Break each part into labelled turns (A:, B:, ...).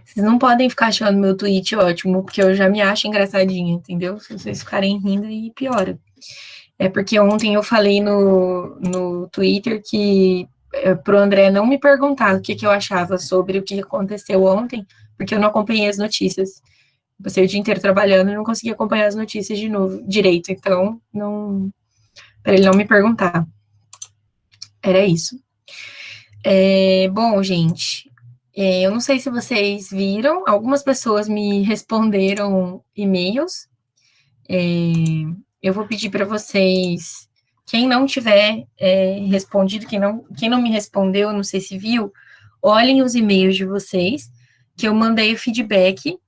A: Vocês não podem ficar achando meu tweet ótimo, porque eu já me acho engraçadinha, entendeu? Se vocês ficarem rindo, aí piora. É porque ontem eu falei no Twitter que pro André não me perguntar o que, que eu achava sobre o que aconteceu ontem, porque eu não acompanhei as notícias. Passei o dia inteiro trabalhando e não consegui acompanhar as notícias de novo, direito. Então, não, para ele não me perguntar. Era isso. Bom, gente, eu não sei se vocês viram, algumas pessoas me responderam e-mails. Eu vou pedir para vocês, quem não tiver respondido, quem não me respondeu, não sei se viu, olhem os e-mails de vocês, que eu mandei o feedback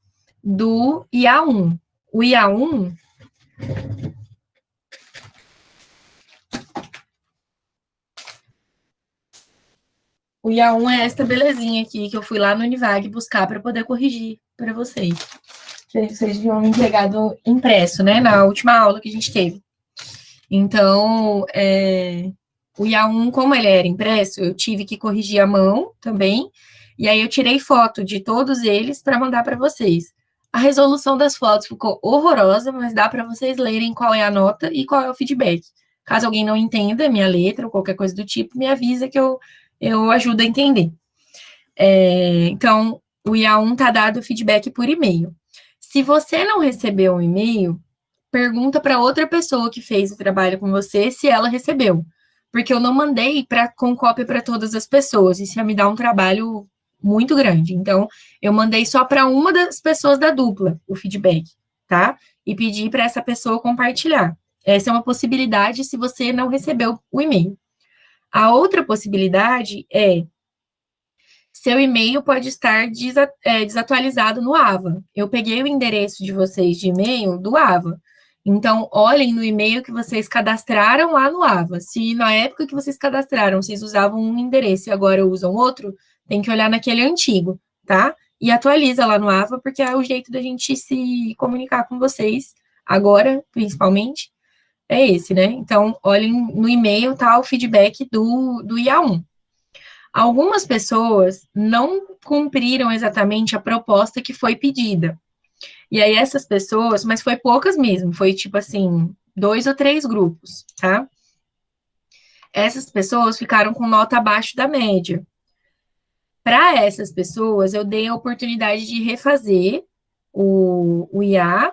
A: do IA1. O IA1 O IA1 é esta belezinha aqui que eu fui lá no Univag buscar para poder corrigir para vocês. Vocês viram me entregado impresso, né? Na última aula que a gente teve. Então, o IA1, como ele era impresso, eu tive que corrigir a mão também. E aí eu tirei foto de todos eles para mandar para vocês. A resolução das fotos ficou horrorosa, mas dá para vocês lerem qual é a nota e qual é o feedback. Caso alguém não entenda minha letra ou qualquer coisa do tipo, me avisa que eu ajudo a entender. Então, o IA1 está dado feedback por e-mail. Se você não recebeu um e-mail, pergunta para outra pessoa que fez o trabalho com você se ela recebeu. Porque eu não mandei com cópia para todas as pessoas. Isso ia me dar um trabalho muito grande. Então, eu mandei só para uma das pessoas da dupla o feedback, tá? E pedi para essa pessoa compartilhar. Essa é uma possibilidade se você não recebeu o e-mail. A outra possibilidade é seu e-mail pode estar desatualizado no AVA. Eu peguei o endereço de vocês de e-mail do AVA. Então, olhem no e-mail que vocês cadastraram lá no AVA. Se na época que vocês cadastraram, vocês usavam um endereço e agora usam outro, tem que olhar naquele antigo, tá? E atualiza lá no AVA, porque é o jeito da gente se comunicar com vocês, agora, principalmente, é esse, né? Então, olhem no e-mail, tá, o feedback do IA1. Algumas pessoas não cumpriram exatamente a proposta que foi pedida. E aí essas pessoas, mas foi poucas mesmo, foi tipo assim, 2 ou 3 grupos, tá? Essas pessoas ficaram com nota abaixo da média. Para essas pessoas, eu dei a oportunidade de refazer o IA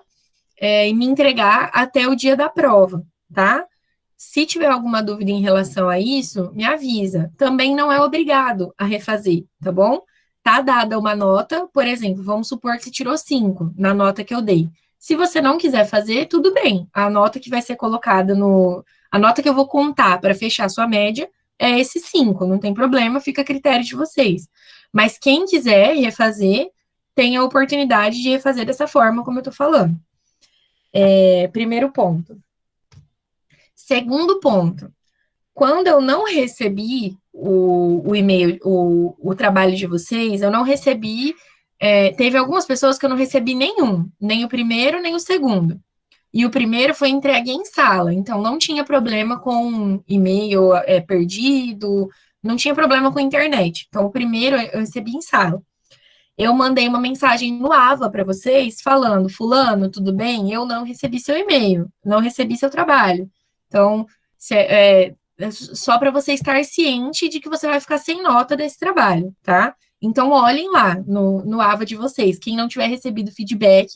A: e me entregar até o dia da prova, tá? Se tiver alguma dúvida em relação a isso, me avisa. Também não é obrigado a refazer, tá bom? Tá dada uma nota, por exemplo, vamos supor que você tirou 5 na nota que eu dei. Se você não quiser fazer, tudo bem. A nota que vai ser colocada no. A nota que eu vou contar para fechar a sua média é esse 5, não tem problema, fica a critério de vocês. Mas quem quiser refazer, tem a oportunidade de refazer dessa forma, como eu tô falando. Primeiro ponto. Segundo ponto, quando eu não recebi o e-mail, o trabalho de vocês, eu não recebi. Teve algumas pessoas que eu não recebi nenhum, nem o primeiro, nem o segundo. E o primeiro foi entregue em sala, então não tinha problema com e-mail perdido, não tinha problema com internet. Então, o primeiro eu recebi em sala. Eu mandei uma mensagem no AVA para vocês falando: Fulano, tudo bem? Eu não recebi seu e-mail, não recebi seu trabalho. Então, só para você estar ciente de que você vai ficar sem nota desse trabalho, tá? Então, olhem lá no AVA de vocês. Quem não tiver recebido feedback,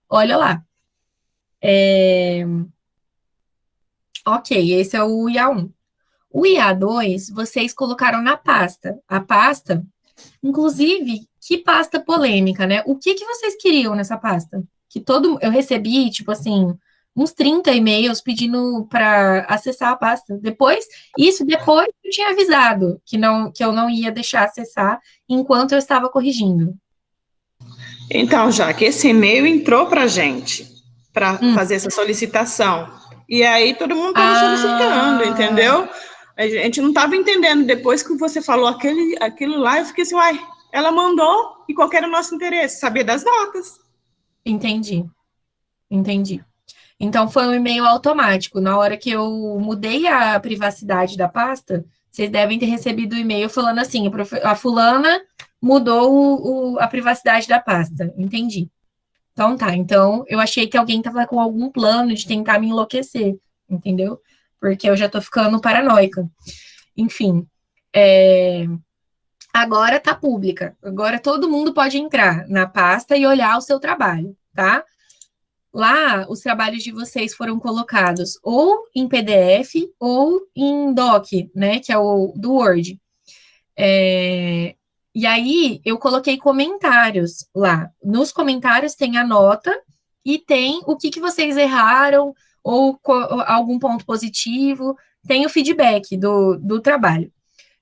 A: olha lá. Ok, esse é o IA1. O IA2, vocês colocaram na pasta. A pasta, inclusive, que pasta polêmica, né? O que vocês queriam nessa pasta? Eu recebi, tipo assim, uns 30 e-mails pedindo para acessar a pasta. Depois eu tinha avisado que eu não ia deixar acessar enquanto eu estava corrigindo.
B: Então, Jaque, esse e-mail entrou para a gente, para fazer essa solicitação. E aí todo mundo estava solicitando, entendeu? A gente não estava entendendo. Depois que você falou aquilo lá, eu fiquei assim, uai, ela mandou e qual era o nosso interesse? Saber das notas.
A: Entendi. Então, foi um e-mail automático. Na hora que eu mudei a privacidade da pasta, vocês devem ter recebido o e-mail falando assim: a fulana mudou a privacidade da pasta. Entendi. Então tá, então eu achei que alguém tava com algum plano de tentar me enlouquecer, entendeu? Porque eu já tô ficando paranoica. Enfim, agora tá pública. Agora todo mundo pode entrar na pasta e olhar o seu trabalho, tá? Lá, os trabalhos de vocês foram colocados ou em PDF ou em Doc, né? Que é o do Word. E aí, eu coloquei comentários lá. Nos comentários tem a nota e tem o que vocês erraram ou algum ponto positivo. Tem o feedback do trabalho.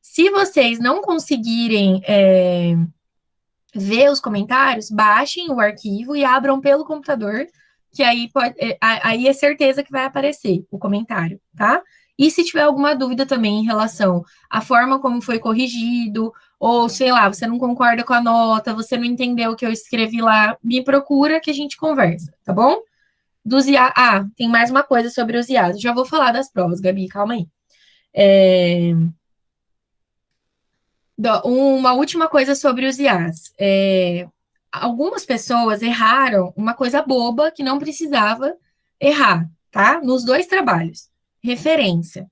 A: Se vocês não conseguirem ver os comentários, baixem o arquivo e abram pelo computador, que aí é certeza que vai aparecer o comentário, tá? E se tiver alguma dúvida também em relação à forma como foi corrigido, ou sei lá, você não concorda com a nota, você não entendeu o que eu escrevi lá, me procura que a gente conversa, tá bom? Dos IA... Ah, tem mais uma coisa sobre os IAs. Já vou falar das provas, Gabi, calma aí. Uma última coisa sobre os IAs. Algumas pessoas erraram uma coisa boba que não precisava errar, tá? Nos dois trabalhos. Referência.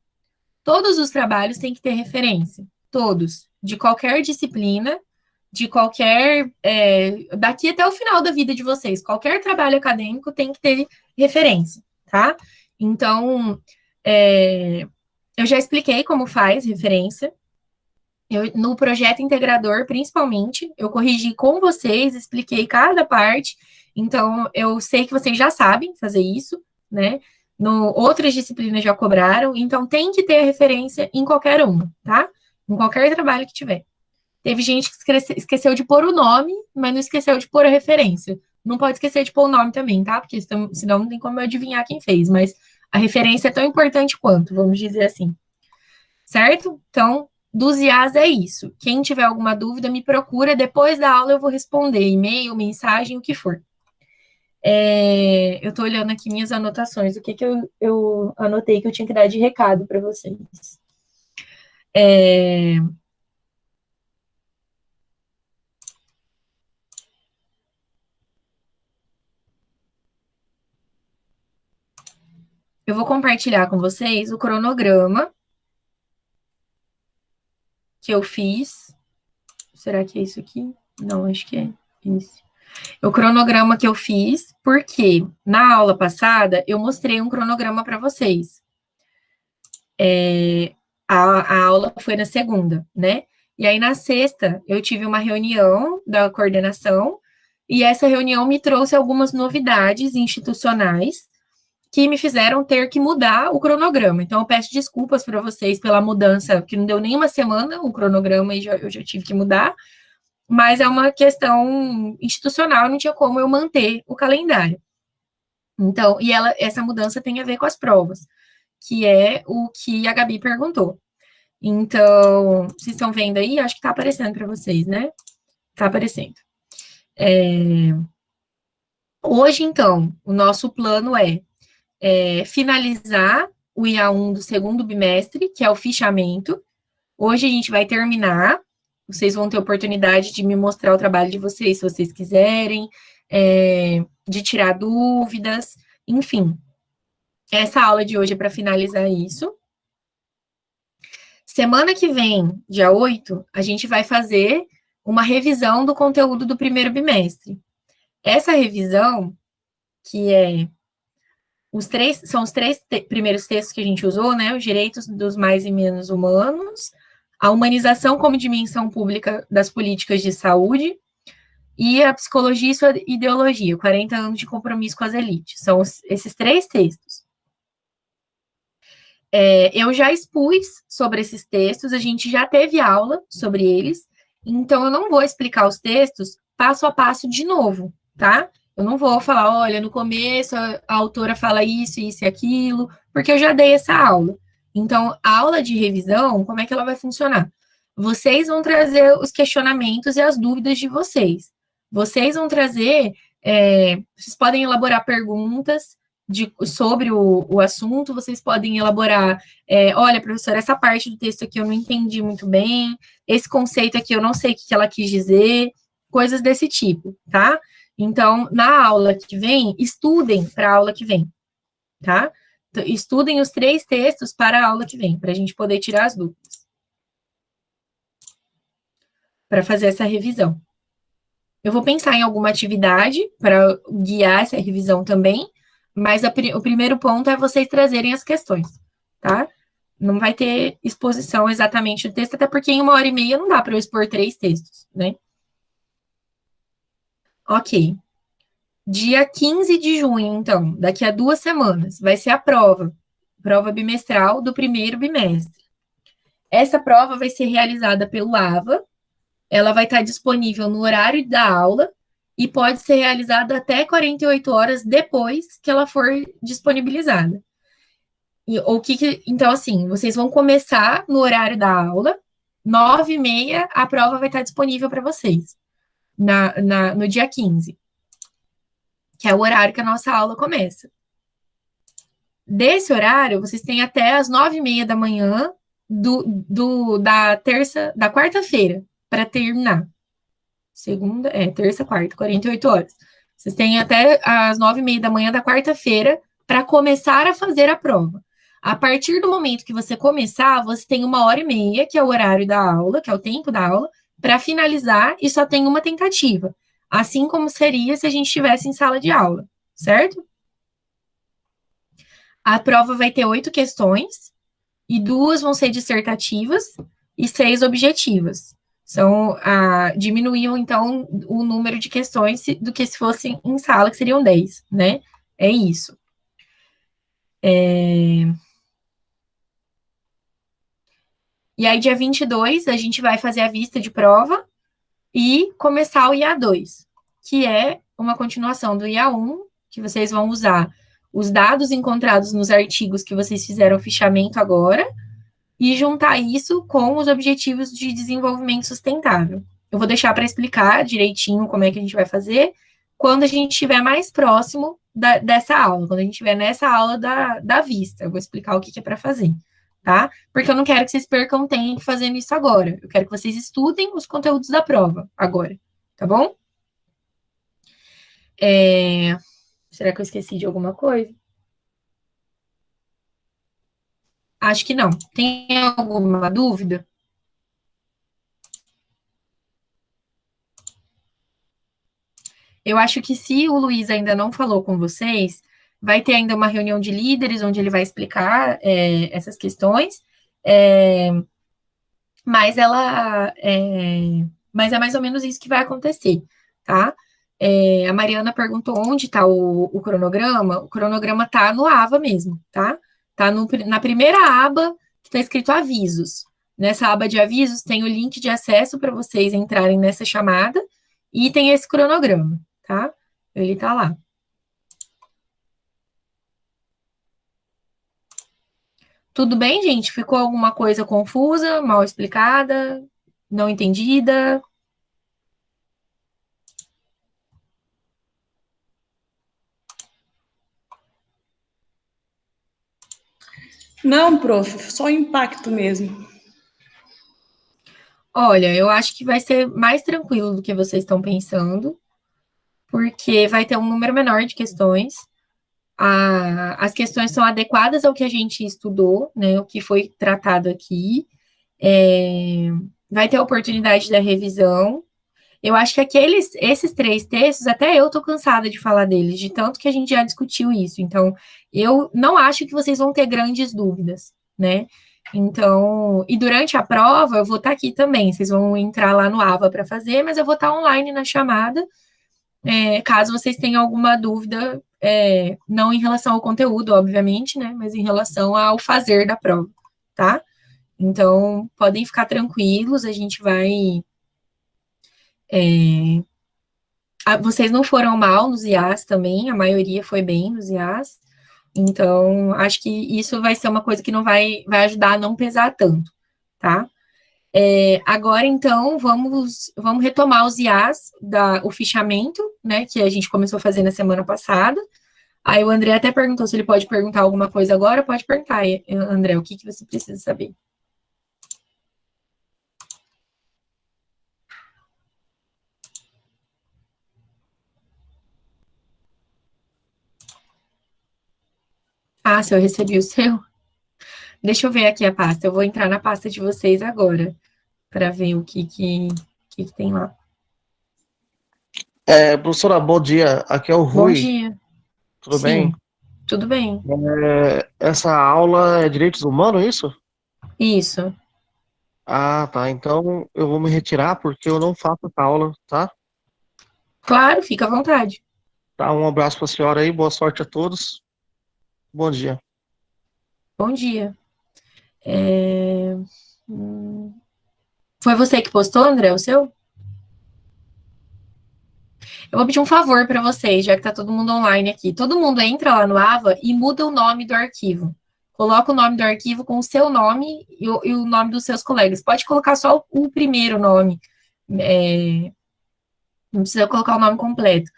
A: Todos os trabalhos têm que ter referência. Todos. De qualquer disciplina, de qualquer. Daqui até o final da vida de vocês. Qualquer trabalho acadêmico tem que ter referência, tá? Então, eu já expliquei como faz referência. No projeto integrador, principalmente, eu corrigi com vocês, expliquei cada parte, então eu sei que vocês já sabem fazer isso, né? Outras disciplinas já cobraram, então tem que ter a referência em qualquer uma, tá? Em qualquer trabalho que tiver. Teve gente que esqueceu de pôr o nome, mas não esqueceu de pôr a referência. Não pode esquecer de pôr o nome também, tá? Porque senão não tem como eu adivinhar quem fez, mas a referência é tão importante quanto, vamos dizer assim. Certo? Então, dos IAs é isso. Quem tiver alguma dúvida, me procura. Depois da aula eu vou responder, e-mail, mensagem, o que for. Eu estou olhando aqui minhas anotações, o que eu anotei que eu tinha que dar de recado para vocês. Eu vou compartilhar com vocês o cronograma que eu fiz. Será que é isso aqui? Não, acho que é isso. O cronograma que eu fiz, porque na aula passada eu mostrei um cronograma para vocês. A aula foi na segunda, né? E aí na sexta eu tive uma reunião da coordenação e essa reunião me trouxe algumas novidades institucionais que me fizeram ter que mudar o cronograma. Então eu peço desculpas para vocês pela mudança, que não deu nem uma semana o cronograma e eu já tive que mudar, mas é uma questão institucional, não tinha como eu manter o calendário. Então, essa mudança tem a ver com as provas, que é o que a Gabi perguntou. Então, vocês estão vendo aí? Acho que está aparecendo para vocês, né? Está aparecendo. Hoje, então, o nosso plano é finalizar o IA1 do segundo bimestre, que é o fichamento. Hoje a gente vai terminar. Vocês vão ter oportunidade de me mostrar o trabalho de vocês, se vocês quiserem, de tirar dúvidas, enfim. Essa aula de hoje é para finalizar isso. Semana que vem, dia 8, a gente vai fazer uma revisão do conteúdo do primeiro bimestre. Essa revisão, que são os três primeiros textos que a gente usou, né? Os direitos dos mais e menos humanos, a humanização como dimensão pública das políticas de saúde e a psicologia e sua ideologia, 40 anos de compromisso com as elites. São esses três textos. Eu já expus sobre esses textos, a gente já teve aula sobre eles, então eu não vou explicar os textos passo a passo de novo, tá? Eu não vou falar, olha, no começo a autora fala isso, isso e aquilo, porque eu já dei essa aula. Então, a aula de revisão, como é que ela vai funcionar? Vocês vão trazer os questionamentos e as dúvidas de vocês. Vocês vão trazer, vocês podem elaborar perguntas, sobre o assunto, vocês podem elaborar, olha, professora, essa parte do texto aqui eu não entendi muito bem, esse conceito aqui eu não sei o que ela quis dizer, coisas desse tipo, tá? Então, na aula que vem, estudem para a aula que vem, tá? Então, estudem os 3 textos para a aula que vem, para a gente poder tirar as dúvidas. Para fazer essa revisão. Eu vou pensar em alguma atividade para guiar essa revisão também, mas o primeiro ponto é vocês trazerem as questões, tá? Não vai ter exposição exatamente do texto, até porque em 1h30 não dá para eu expor 3 textos, né? Ok. Dia 15 de junho, então, daqui a 2 semanas, vai ser a prova bimestral do primeiro bimestre. Essa prova vai ser realizada pelo AVA, ela vai estar disponível no horário da aula e pode ser realizada até 48 horas depois que ela for disponibilizada. Então, assim, vocês vão começar no horário da aula, 9h30 a prova vai estar disponível para vocês, no dia 15, que é o horário que a nossa aula começa. Desse horário, vocês têm até as 9h30 da manhã da quarta-feira para terminar. Terça, quarta, 48 horas. Vocês têm até as 9h30 da manhã da quarta-feira para começar a fazer a prova. A partir do momento que você começar, você tem 1h30, que é o horário da aula, que é o tempo da aula, para finalizar e só tem uma tentativa. Assim como seria se a gente estivesse em sala de aula, certo? A prova vai ter 8 questões, e 2 vão ser dissertativas e 6 objetivas. Diminuíam, então, o número de questões do que se fosse em sala, que seriam 10, né? É isso. E aí, dia 22, a gente vai fazer a vista de prova e começar o IA2, que é uma continuação do IA1, que vocês vão usar os dados encontrados nos artigos que vocês fizeram o fichamento agora, e juntar isso com os objetivos de desenvolvimento sustentável. Eu vou deixar para explicar direitinho como é que a gente vai fazer quando a gente estiver mais próximo dessa aula, quando a gente estiver nessa aula da vista. Eu vou explicar o que é para fazer, tá? Porque eu não quero que vocês percam tempo fazendo isso agora. Eu quero que vocês estudem os conteúdos da prova agora, tá bom? Será que eu esqueci de alguma coisa? Acho que não. Tem alguma dúvida? Eu acho que se o Luiz ainda não falou com vocês, vai ter ainda uma reunião de líderes, onde ele vai explicar essas questões, mas mas é mais ou menos isso que vai acontecer, tá? A Mariana perguntou onde está o cronograma está no AVA mesmo, tá? Está na primeira aba que está escrito avisos. Nessa aba de avisos tem o link de acesso para vocês entrarem nessa chamada e tem esse cronograma, tá? Ele tá lá. Tudo bem, gente? Ficou alguma coisa confusa, mal explicada, não entendida?
B: Não, prof, só impacto mesmo.
A: Olha, eu acho que vai ser mais tranquilo do que vocês estão pensando, porque vai ter um número menor de questões. As questões são adequadas ao que a gente estudou, né? O que foi tratado aqui. Vai ter a oportunidade da revisão. Eu acho que esses 3 textos, até eu tô cansada de falar deles, de tanto que a gente já discutiu isso. Então, eu não acho que vocês vão ter grandes dúvidas, né? Então, e durante a prova, eu vou estar aqui também. Vocês vão entrar lá no AVA para fazer, mas eu vou estar online na chamada, caso vocês tenham alguma dúvida, não em relação ao conteúdo, obviamente, né? Mas em relação ao fazer da prova, tá? Então, podem ficar tranquilos, a gente vai. Vocês não foram mal nos IAs também, a maioria foi bem nos IAs. Então, acho que isso vai ser uma coisa que não vai ajudar a não pesar tanto, tá? Agora, então, vamos retomar os IAs, o fichamento, né, que a gente começou a fazer na semana passada. Aí o André até perguntou se ele pode perguntar alguma coisa agora. Pode perguntar, André, o que você precisa saber? Ah, se eu recebi o seu? Deixa eu ver aqui a pasta. Eu vou entrar na pasta de vocês agora, para ver o que tem lá.
C: Professora, bom dia. Aqui é o
A: Bom
C: Rui.
A: dia.
C: Tudo bem?
A: Sim, tudo bem.
C: Essa aula é direitos humanos, é isso?
A: Isso.
C: Ah, tá. Então eu vou me retirar porque eu não faço essa aula, tá?
A: Claro, fica à vontade.
C: Tá, um abraço para a senhora aí, boa sorte a todos. Bom dia.
A: Bom dia. Foi você que postou, André, o seu? Eu vou pedir um favor para vocês, já que tá todo mundo online aqui. Todo mundo entra lá no Ava e muda o nome do arquivo. Coloca o nome do arquivo com o seu nome e o nome dos seus colegas. Pode colocar só o primeiro nome. Não precisa colocar o nome completo.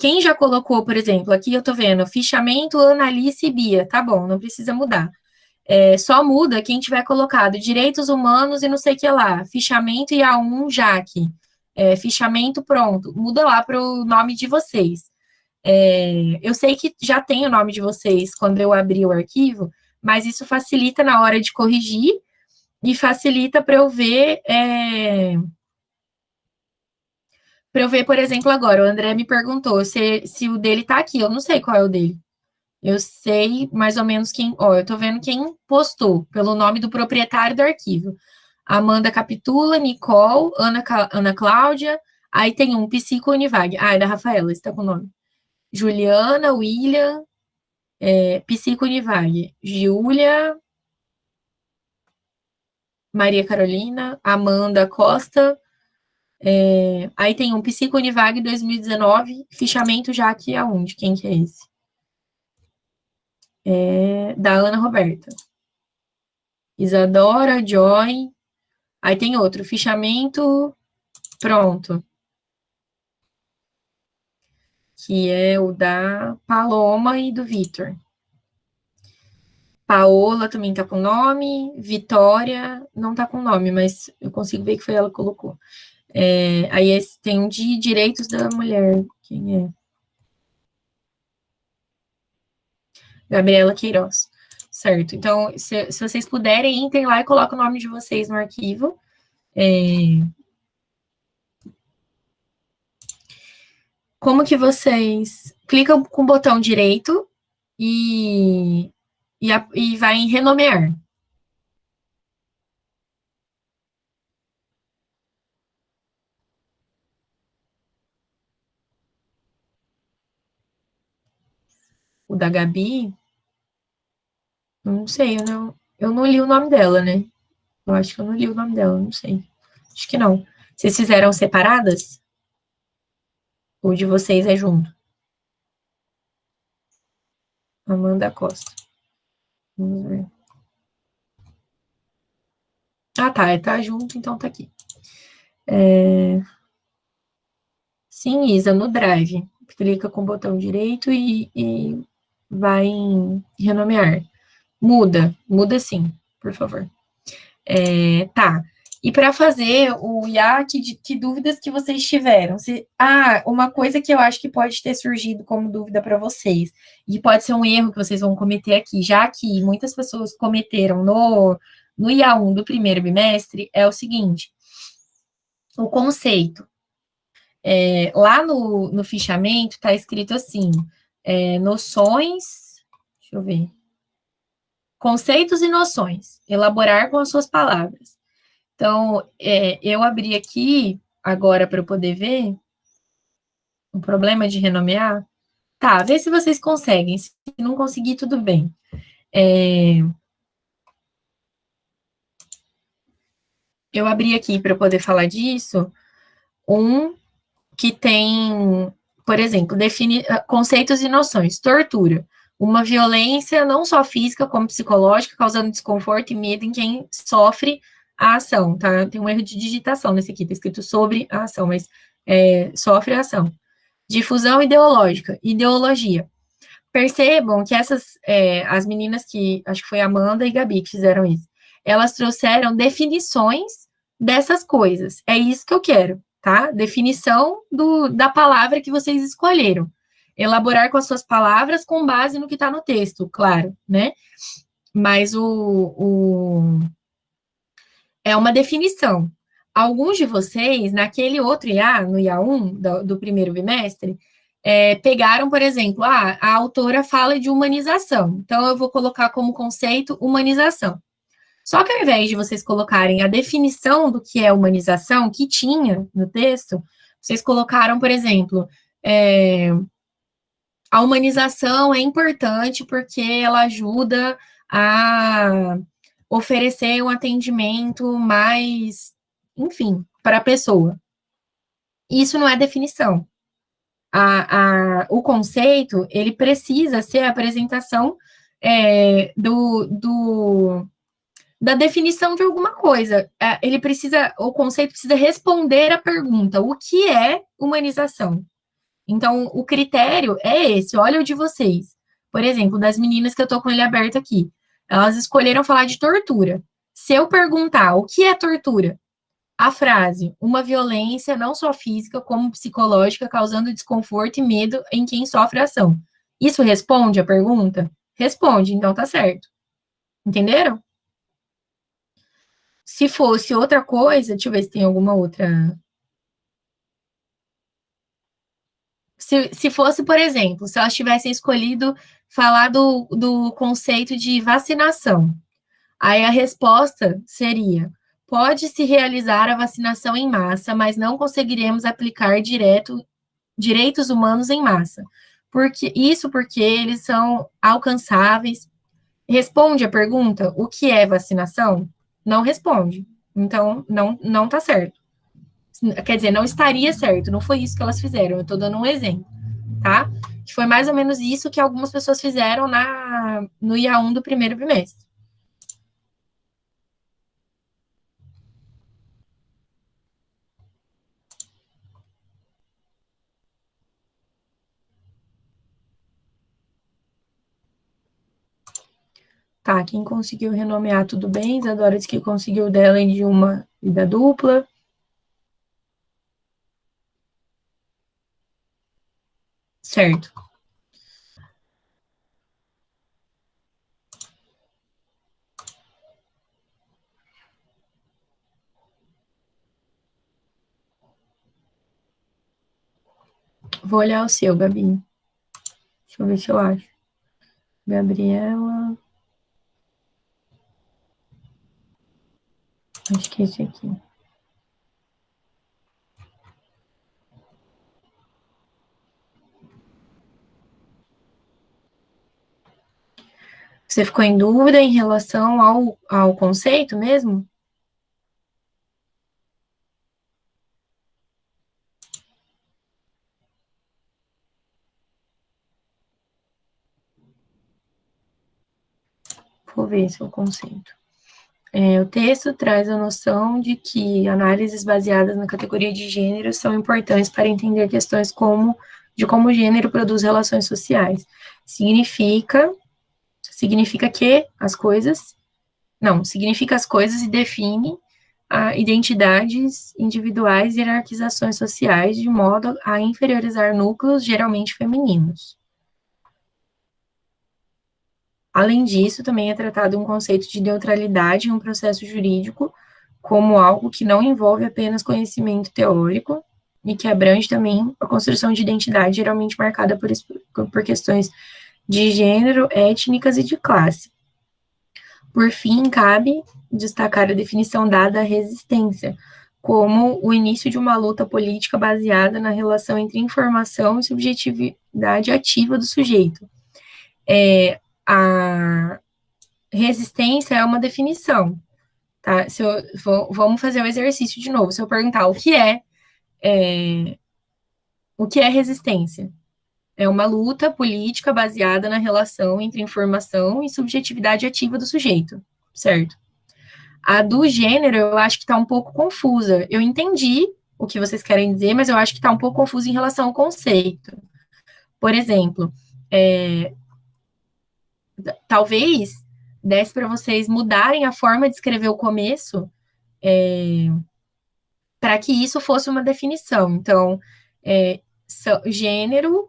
A: Quem já colocou, por exemplo, aqui eu tô vendo, fichamento Analice e Bia. Tá bom, não precisa mudar. Só muda quem tiver colocado direitos humanos e não sei o que lá. Fichamento IA1 Jaque. Fichamento pronto. Muda lá para o nome de vocês. Eu sei que já tem o nome de vocês quando eu abri o arquivo, mas isso facilita na hora de corrigir e facilita para eu ver. Para eu ver, por exemplo, agora, o André me perguntou se o dele tá aqui. Eu não sei qual é o dele. Eu sei mais ou menos quem. Ó, eu tô vendo quem postou, pelo nome do proprietário do arquivo. Amanda Capitula, Nicole, Ana Cláudia. Aí tem um Psico Univag. Ah, é da Rafaela, está com o nome. Juliana, William, Psico Univag. Júlia, Maria Carolina, Amanda Costa. Aí tem um Psico Univag 2019, fichamento já aqui aonde? Quem que é esse? Da Ana Roberta. Isadora, Joy. Aí tem outro, fichamento pronto. Que é o da Paloma e do Vitor. Paola também tá com nome. Vitória não tá com nome, mas eu consigo ver que foi ela que colocou. Aí tem um de direitos da mulher. Quem é? Gabriela Queiroz. Certo. Então, se vocês puderem, entrem lá e coloquem o nome de vocês no arquivo. Como que vocês clicam com o botão direito e vai em renomear. O da Gabi, não sei, eu não li o nome dela, né? Eu acho que eu não li o nome dela, não sei. Acho que não. Vocês fizeram separadas? Ou de vocês é junto? Amanda Costa. Vamos ver. Ah, tá. Tá junto, então tá aqui. Sim, Isa, no Drive. Clica com o botão direito e vai em renomear. Muda sim, por favor. Tá. E para fazer o IA, que dúvidas que vocês tiveram? Uma coisa que eu acho que pode ter surgido como dúvida para vocês, e pode ser um erro que vocês vão cometer aqui, já que muitas pessoas cometeram no IA1 do primeiro bimestre, é o seguinte: o conceito. Lá no fichamento está escrito assim: noções. Deixa eu ver. Conceitos e noções. Elaborar com as suas palavras. Então, eu abri aqui agora para eu poder ver o problema de renomear. Tá, vê se vocês conseguem. Se não conseguir, tudo bem. Eu abri aqui para eu poder falar disso. Um que tem, por exemplo, define conceitos e noções. Tortura. Uma violência não só física, como psicológica, causando desconforto e medo em quem sofre a ação, tá? Tem um erro de digitação nesse aqui, tá escrito sobre a ação, mas sofre a ação. Difusão ideológica, ideologia. percebam que as meninas que, acho que foi a Amanda e Gabi que fizeram isso, elas trouxeram definições dessas coisas. É isso que eu quero, tá? Definição da palavra que vocês escolheram. Elaborar com as suas palavras com base no que está no texto, claro, né? Mas é uma definição. Alguns de vocês, naquele outro IA, no IA1 do primeiro bimestre, pegaram, por exemplo, a autora fala de humanização, então eu vou colocar como conceito humanização. Só que ao invés de vocês colocarem a definição do que é humanização, que tinha no texto, vocês colocaram, por exemplo, a humanização é importante porque ela ajuda a oferecer um atendimento mais, enfim, para a pessoa. Isso não é definição. O conceito, ele precisa ser a apresentação da definição de alguma coisa. O conceito precisa responder à pergunta, o que é humanização? Então, o critério é esse, olha o de vocês. Por exemplo, das meninas que eu tô com ele aberto aqui, elas escolheram falar de tortura. Se eu perguntar o que é tortura, a frase, uma violência não só física, como psicológica, causando desconforto e medo em quem sofre a ação. Isso responde a pergunta? Responde, então tá certo. Entenderam? Se fosse outra coisa, deixa eu ver se tem alguma outra. Se fosse, por exemplo, se elas tivessem escolhido falar do conceito de vacinação, aí a resposta seria: pode-se realizar a vacinação em massa, mas não conseguiremos aplicar direitos humanos em massa. Porque eles são alcançáveis. Responde a pergunta: o que é vacinação? Não responde. Então, não tá certo. Quer dizer, não estaria certo, não foi isso que elas fizeram, eu estou dando um exemplo, tá? Que foi mais ou menos isso que algumas pessoas fizeram no IA1 do primeiro bimestre. Tá, quem conseguiu renomear, tudo bem. Isadora disse que conseguiu dela de uma e da dupla. Certo. Vou olhar o seu, Gabi. Deixa eu ver se eu acho. Gabriela. Acho que é esse aqui. Você ficou em dúvida em relação ao conceito mesmo? Vou ver se é o conceito. O texto traz a noção de que análises baseadas na categoria de gênero são importantes para entender questões de como o gênero produz relações sociais. Significa que as coisas... Não, significa as coisas e define identidades individuais e hierarquizações sociais de modo a inferiorizar núcleos geralmente femininos. Além disso, também é tratado um conceito de neutralidade em um processo jurídico como algo que não envolve apenas conhecimento teórico e que abrange também a construção de identidade geralmente marcada por questões de gênero, étnicas e de classe. Por fim, cabe destacar a definição dada à resistência, como o início de uma luta política baseada na relação entre informação e subjetividade ativa do sujeito. A resistência é uma definição, tá? Vamos fazer o exercício de novo. Se eu perguntar o que é resistência? É uma luta política baseada na relação entre informação e subjetividade ativa do sujeito, certo? A do gênero, eu acho que está um pouco confusa. Eu entendi o que vocês querem dizer, mas eu acho que está um pouco confusa em relação ao conceito. Por exemplo, talvez desse para vocês mudarem a forma de escrever o começo, para que isso fosse uma definição. Então, gênero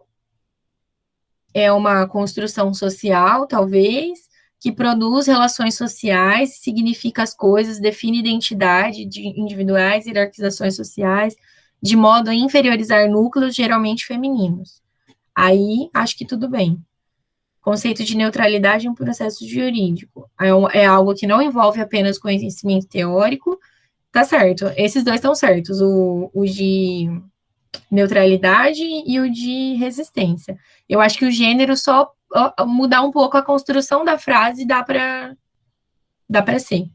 A: é uma construção social, talvez, que produz relações sociais, significa as coisas, define identidade de individuais, hierarquizações sociais, de modo a inferiorizar núcleos geralmente femininos. Aí, acho que tudo bem. Conceito de neutralidade em um processo jurídico. É algo que não envolve apenas conhecimento teórico. Tá certo. Esses dois estão certos. O de neutralidade e o de resistência. Eu acho que o gênero só mudar um pouco a construção da frase dá para ser.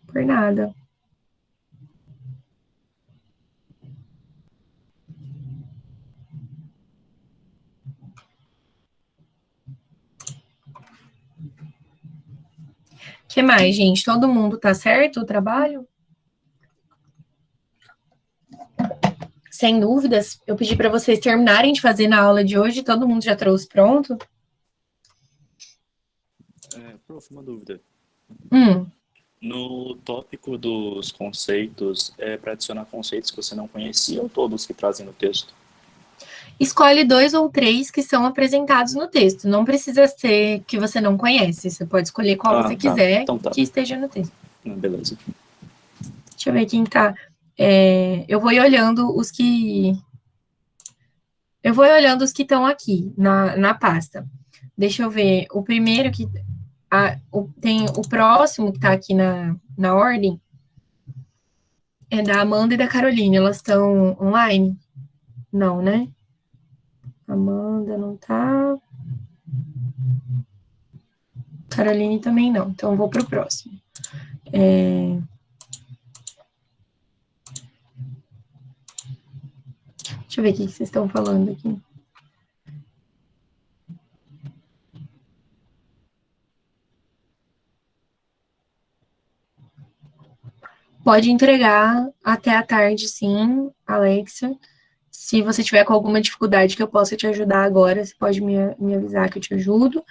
A: Por nada. O que mais, gente? Todo mundo tá certo o trabalho? Sem dúvidas. Eu pedi para vocês terminarem de fazer na aula de hoje. Todo mundo já trouxe pronto?
D: Prof, uma dúvida.
A: Hum.
D: No tópico dos conceitos, para adicionar conceitos que você não conhecia ou todos que trazem no texto?
A: Escolhe 2 ou 3 que são apresentados no texto. Não precisa ser que você não conhece. Você pode escolher qual você quiser
D: então tá.
A: que esteja no texto.
D: Beleza.
A: Deixa eu ver quem tá. Eu vou ir olhando os que... Eu vou olhando os que estão aqui na pasta. Deixa eu ver. O primeiro que... tem o próximo que está aqui na ordem é da Amanda e da Caroline. Elas estão online? Não, né? Amanda não tá. Caroline também não. Então, eu vou para o próximo. Deixa eu ver o que vocês estão falando aqui. Pode entregar até a tarde, sim, Alexa. Se você tiver com alguma dificuldade que eu possa te ajudar agora, você pode me avisar que eu te ajudo.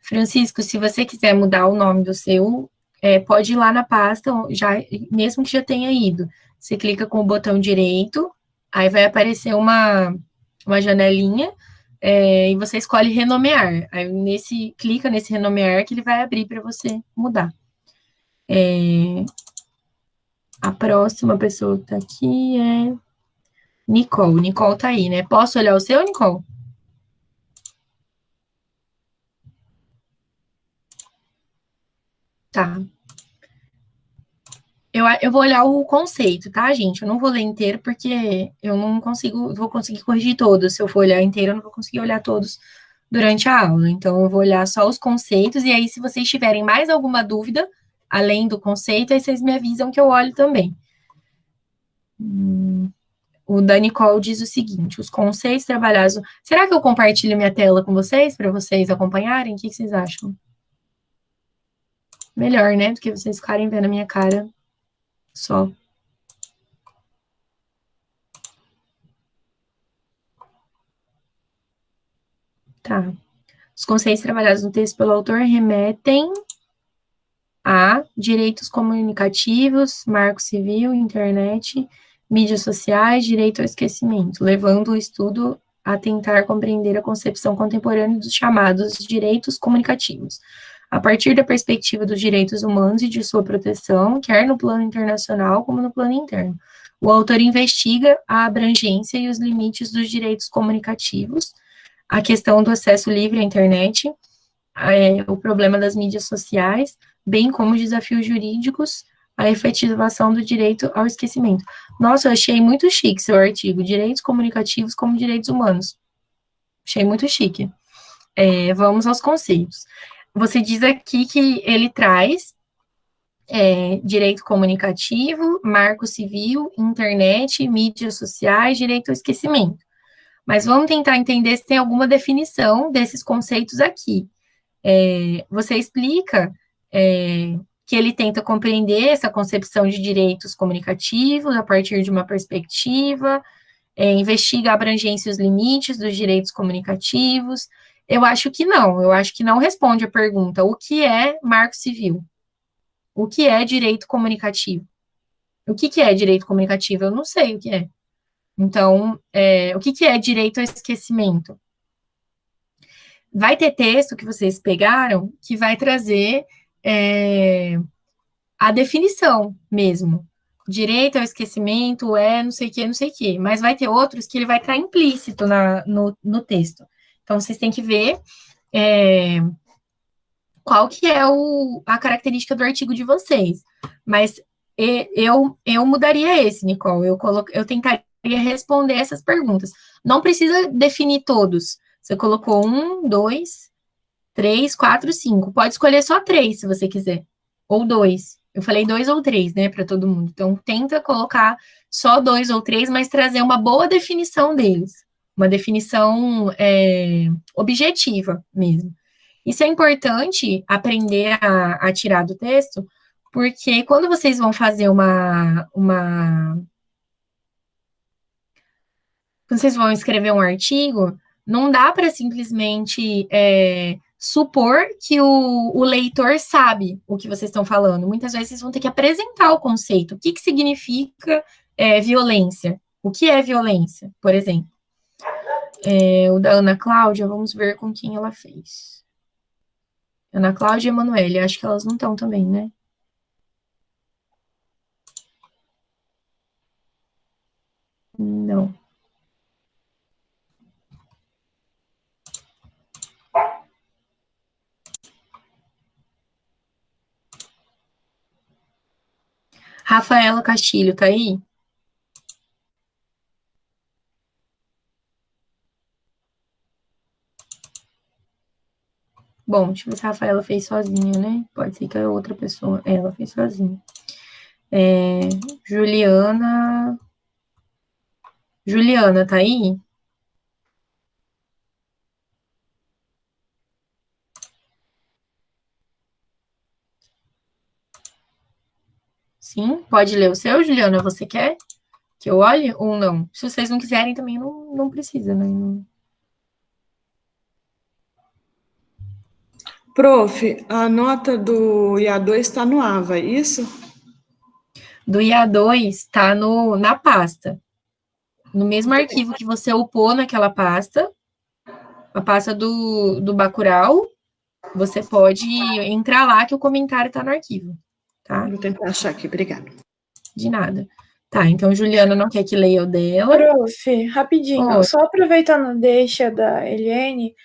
A: Francisco, se você quiser mudar o nome do seu, pode ir lá na pasta, mesmo que já tenha ido. Você clica com o botão direito, aí vai aparecer uma janelinha, e você escolhe renomear. Aí clica nesse renomear que ele vai abrir para você mudar. A próxima pessoa que tá aqui é Nicole. Nicole tá aí, né? Posso olhar o seu, Nicole? Tá. Eu vou olhar o conceito, tá, gente? Eu não vou ler inteiro, porque eu não vou conseguir corrigir todos. Se eu for olhar inteiro, eu não vou conseguir olhar todos durante a aula. Então, eu vou olhar só os conceitos, e aí, se vocês tiverem mais alguma dúvida, além do conceito, aí vocês me avisam que eu olho também. O da Nicole diz o seguinte: os conceitos trabalhados... Será que eu compartilho minha tela com vocês, para vocês acompanharem? O que vocês acham? Melhor, né? Do que vocês ficarem vendo a minha cara só. Tá. Os conceitos trabalhados no texto pelo autor remetem a direitos comunicativos, marco civil, internet, mídias sociais, direito ao esquecimento, levando o estudo a tentar compreender a concepção contemporânea dos chamados direitos comunicativos, a partir da perspectiva dos direitos humanos e de sua proteção, quer no plano internacional como no plano interno. O autor investiga a abrangência e os limites dos direitos comunicativos, a questão do acesso livre à internet, o problema das mídias sociais, bem como os desafios jurídicos, a efetivação do direito ao esquecimento. Nossa, eu achei muito chique seu artigo, direitos comunicativos como direitos humanos. Achei muito chique. Vamos aos conceitos. Você diz aqui que ele traz direito comunicativo, marco civil, internet, mídias sociais, direito ao esquecimento. Mas vamos tentar entender se tem alguma definição desses conceitos aqui. Você explica que ele tenta compreender essa concepção de direitos comunicativos a partir de uma perspectiva, investiga a abrangência e os limites dos direitos comunicativos. Eu acho que não responde a pergunta, o que é marco civil? O que é direito comunicativo? O que é direito comunicativo? Eu não sei o que é. Então, o que é direito ao esquecimento? Vai ter texto que vocês pegaram que vai trazer a definição mesmo. Direito ao esquecimento não sei o que, mas vai ter outros que ele vai estar implícito no texto. Então, vocês têm que ver qual que é a característica do artigo de vocês. Mas eu mudaria esse, Nicole. Eu tentaria responder essas perguntas. Não precisa definir todos. Você colocou 1, 2, 3, 4, 5. Pode escolher só 3, se você quiser. Ou 2. Eu falei 2 ou 3, né, para todo mundo. Então, tenta colocar só 2 ou 3, mas trazer uma boa definição deles. Uma definição objetiva mesmo. Isso é importante aprender a tirar do texto, porque quando vocês vão fazer quando vocês vão escrever um artigo, não dá para simplesmente supor que o leitor sabe o que vocês estão falando. Muitas vezes vocês vão ter que apresentar o conceito. O que significa violência? O que é violência, por exemplo? O da Ana Cláudia, vamos ver com quem ela fez. Ana Cláudia e Emanuele, acho que elas não estão também, né? Não. Rafaela Castilho, tá aí? Bom, deixa eu ver se a Rafaela fez sozinha, né? Pode ser que a outra pessoa... Ela fez sozinha. Juliana... Juliana, tá aí? Sim? Pode ler o seu, Juliana? Você quer que eu olhe ou não? Se vocês não quiserem, também não precisa, né?
B: Prof, a nota do IA2 está no AVA, é isso?
A: Do IA2 está na pasta. No mesmo arquivo que você upou naquela pasta, a pasta do Bacurau, você pode entrar lá que o comentário está no arquivo, tá?
B: Vou tentar achar aqui, obrigada.
A: De nada. Tá, então Juliana não quer que leia o dela.
E: Prof, rapidinho, só aproveitando a deixa da Eliane,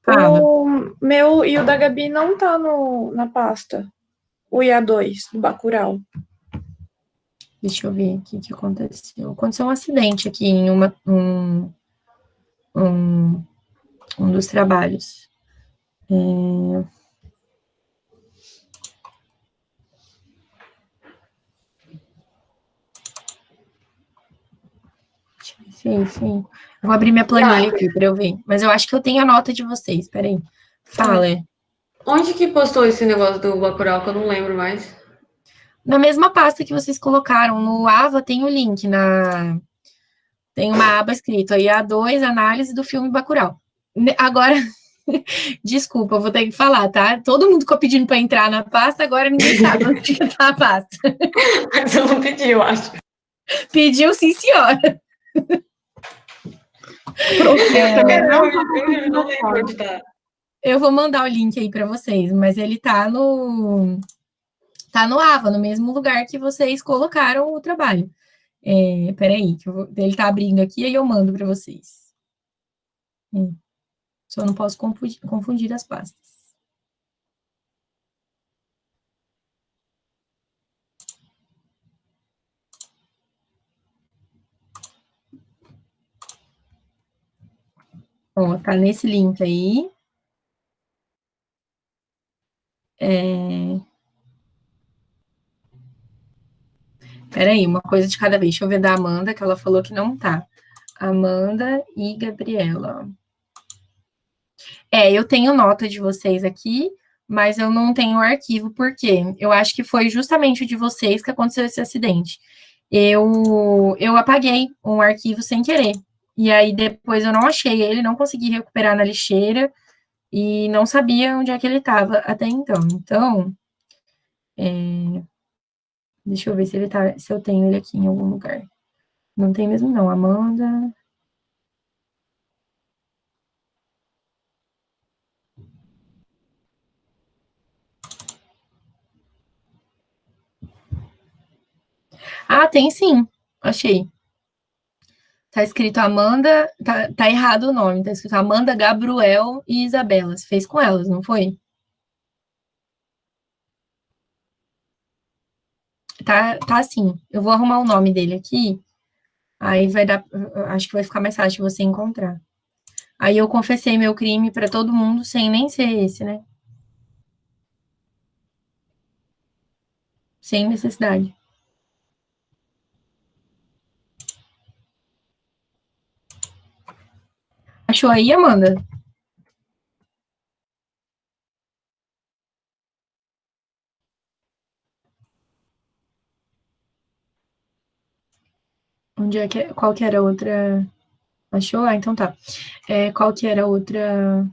E: o meu e o da Gabi não tá na pasta, o IA2 do Bacurau.
A: Deixa eu ver aqui o que aconteceu. Aconteceu um acidente aqui em um dos trabalhos. Sim. Eu vou abrir minha planilha aqui para eu ver. Mas eu acho que eu tenho a nota de vocês. Peraí. Fala.
F: Onde que postou esse negócio do Bacurau, que eu não lembro mais?
A: Na mesma pasta que vocês colocaram. No AVA tem o link. Tem uma aba escrita IA2, análise do filme Bacurau. Agora, desculpa, eu vou ter que falar, tá? Todo mundo ficou pedindo para entrar na pasta, agora ninguém sabe onde está a pasta.
F: Mas eu não pedi, eu acho.
A: Pediu, sim, senhora. Eu vou mandar o link aí para vocês, mas ele tá no AVA, no mesmo lugar que vocês colocaram o trabalho. Peraí, ele tá abrindo aqui, aí eu mando para vocês. Só não posso confundir as pastas. Ó, tá nesse link aí. Peraí, uma coisa de cada vez. Deixa eu ver da Amanda, que ela falou que não tá. Amanda e Gabriela. Eu tenho nota de vocês aqui, mas eu não tenho o arquivo, por quê? Eu acho que foi justamente o de vocês que aconteceu esse acidente. Eu apaguei um arquivo sem querer. E aí depois eu não achei ele, não consegui recuperar na lixeira e não sabia onde é que ele estava até então. Então, deixa eu ver se ele tá, se eu tenho ele aqui em algum lugar. Não tem mesmo não, Amanda. Ah, tem sim. Achei. Tá escrito Amanda, tá errado o nome, tá escrito Amanda, Gabriel e Isabela. Você fez com elas, não foi? Tá assim. Eu vou arrumar o nome dele aqui, aí vai dar, acho que vai ficar mais fácil de você encontrar. Aí eu confessei meu crime pra todo mundo sem nem ser esse, né? Sem necessidade. Achou aí, Amanda? Onde é que, qual que era a outra? Achou? Ah, então tá. Qual que era a outra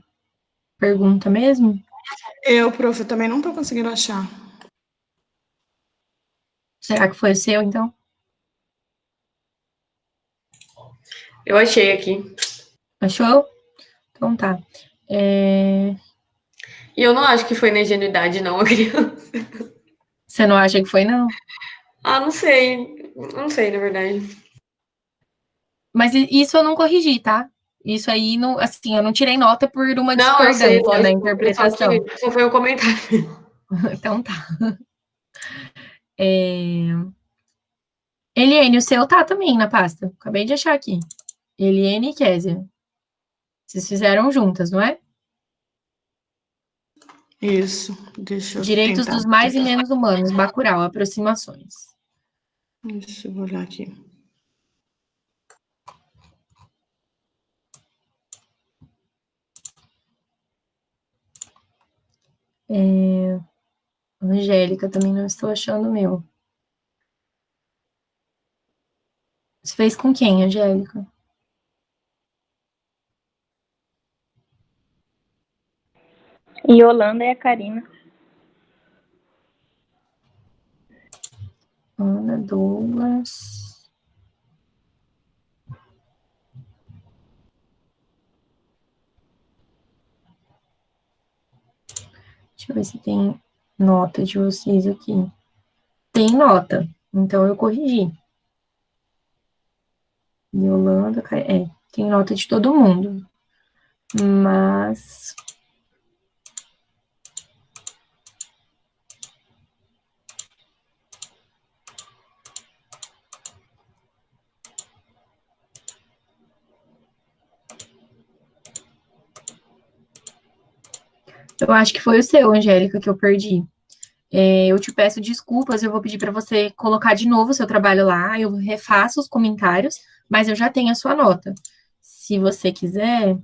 A: pergunta mesmo?
B: Prof, eu também não tô conseguindo achar.
A: Será que foi o seu, então?
F: Eu achei aqui.
A: Achou? Então tá.
F: E eu não acho que foi na ingenuidade, não, a criança.
A: Você não acha que foi, não?
F: Ah, não sei. Não sei, na verdade.
A: Mas isso eu não corrigi, tá? Isso aí, não, assim, eu não tirei nota por uma
F: Não, eu sei,
A: discordância na
F: lógico.
A: interpretação.
F: Só foi um comentário.
A: Então tá. Eliane, o seu tá também na pasta. Acabei de achar aqui. Eliane e Kézia. Vocês fizeram juntas, não é?
B: Isso, deixa eu
A: Direitos
B: tentar.
A: dos mais e menos humanos, Bacurau, aproximações.
B: Deixa eu olhar aqui.
A: Angélica, também não estou achando o meu. Você fez com quem, Angélica?
G: Yolanda e a Karina.
A: Ana Douglas. Deixa eu ver se tem nota de vocês aqui. Tem nota, então eu corrigi. Yolanda, tem nota de todo mundo. Mas eu acho que foi o seu, Angélica, que eu perdi. Eu te peço desculpas, eu vou pedir para você colocar de novo o seu trabalho lá, eu refaço os comentários, mas eu já tenho a sua nota. Se você quiser,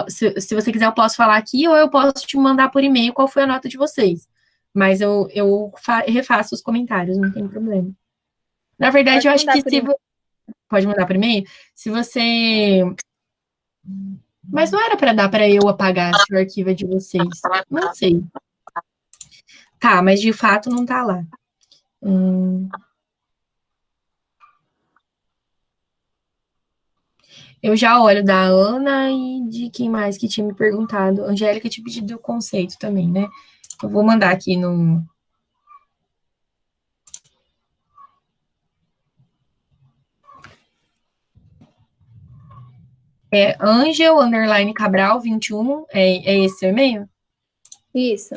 A: se você quiser, eu posso falar aqui ou eu posso te mandar por e-mail qual foi a nota de vocês. Mas eu refaço os comentários, não tem problema. Na verdade, eu acho que se pode mandar por e-mail, se você. Mas não era para dar para eu apagar se o arquivo é de vocês. Não sei. Tá, mas de fato não tá lá. Eu já olho da Ana e de quem mais que tinha me perguntado. Angélica tinha pedido o conceito também, né? Eu vou mandar aqui no. Angel, underline Cabral, 21. É esse o e-mail?
G: Isso.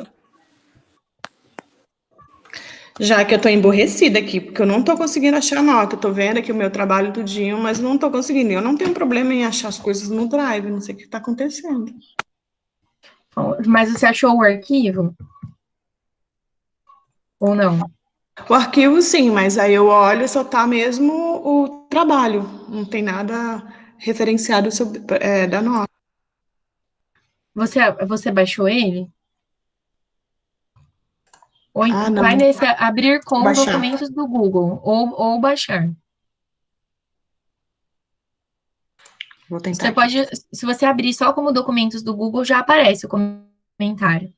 B: Já que eu tô emborrecida aqui, porque eu não tô conseguindo achar a nota. Eu tô vendo aqui o meu trabalho tudinho, mas não tô conseguindo. Eu não tenho problema em achar as coisas no Drive, não sei o que tá acontecendo.
A: Mas você achou o arquivo? Ou não?
B: O arquivo, sim, mas aí eu olho e só tá mesmo o trabalho. Não tem nada referenciado da nota.
A: Você baixou ele?
B: não.
A: Vai nesse abrir com
B: Baixar.
A: documentos do Google ou baixar.
B: Vou tentar
A: Você
B: aqui.
A: pode, se você abrir só como documentos do Google, já aparece o comentário.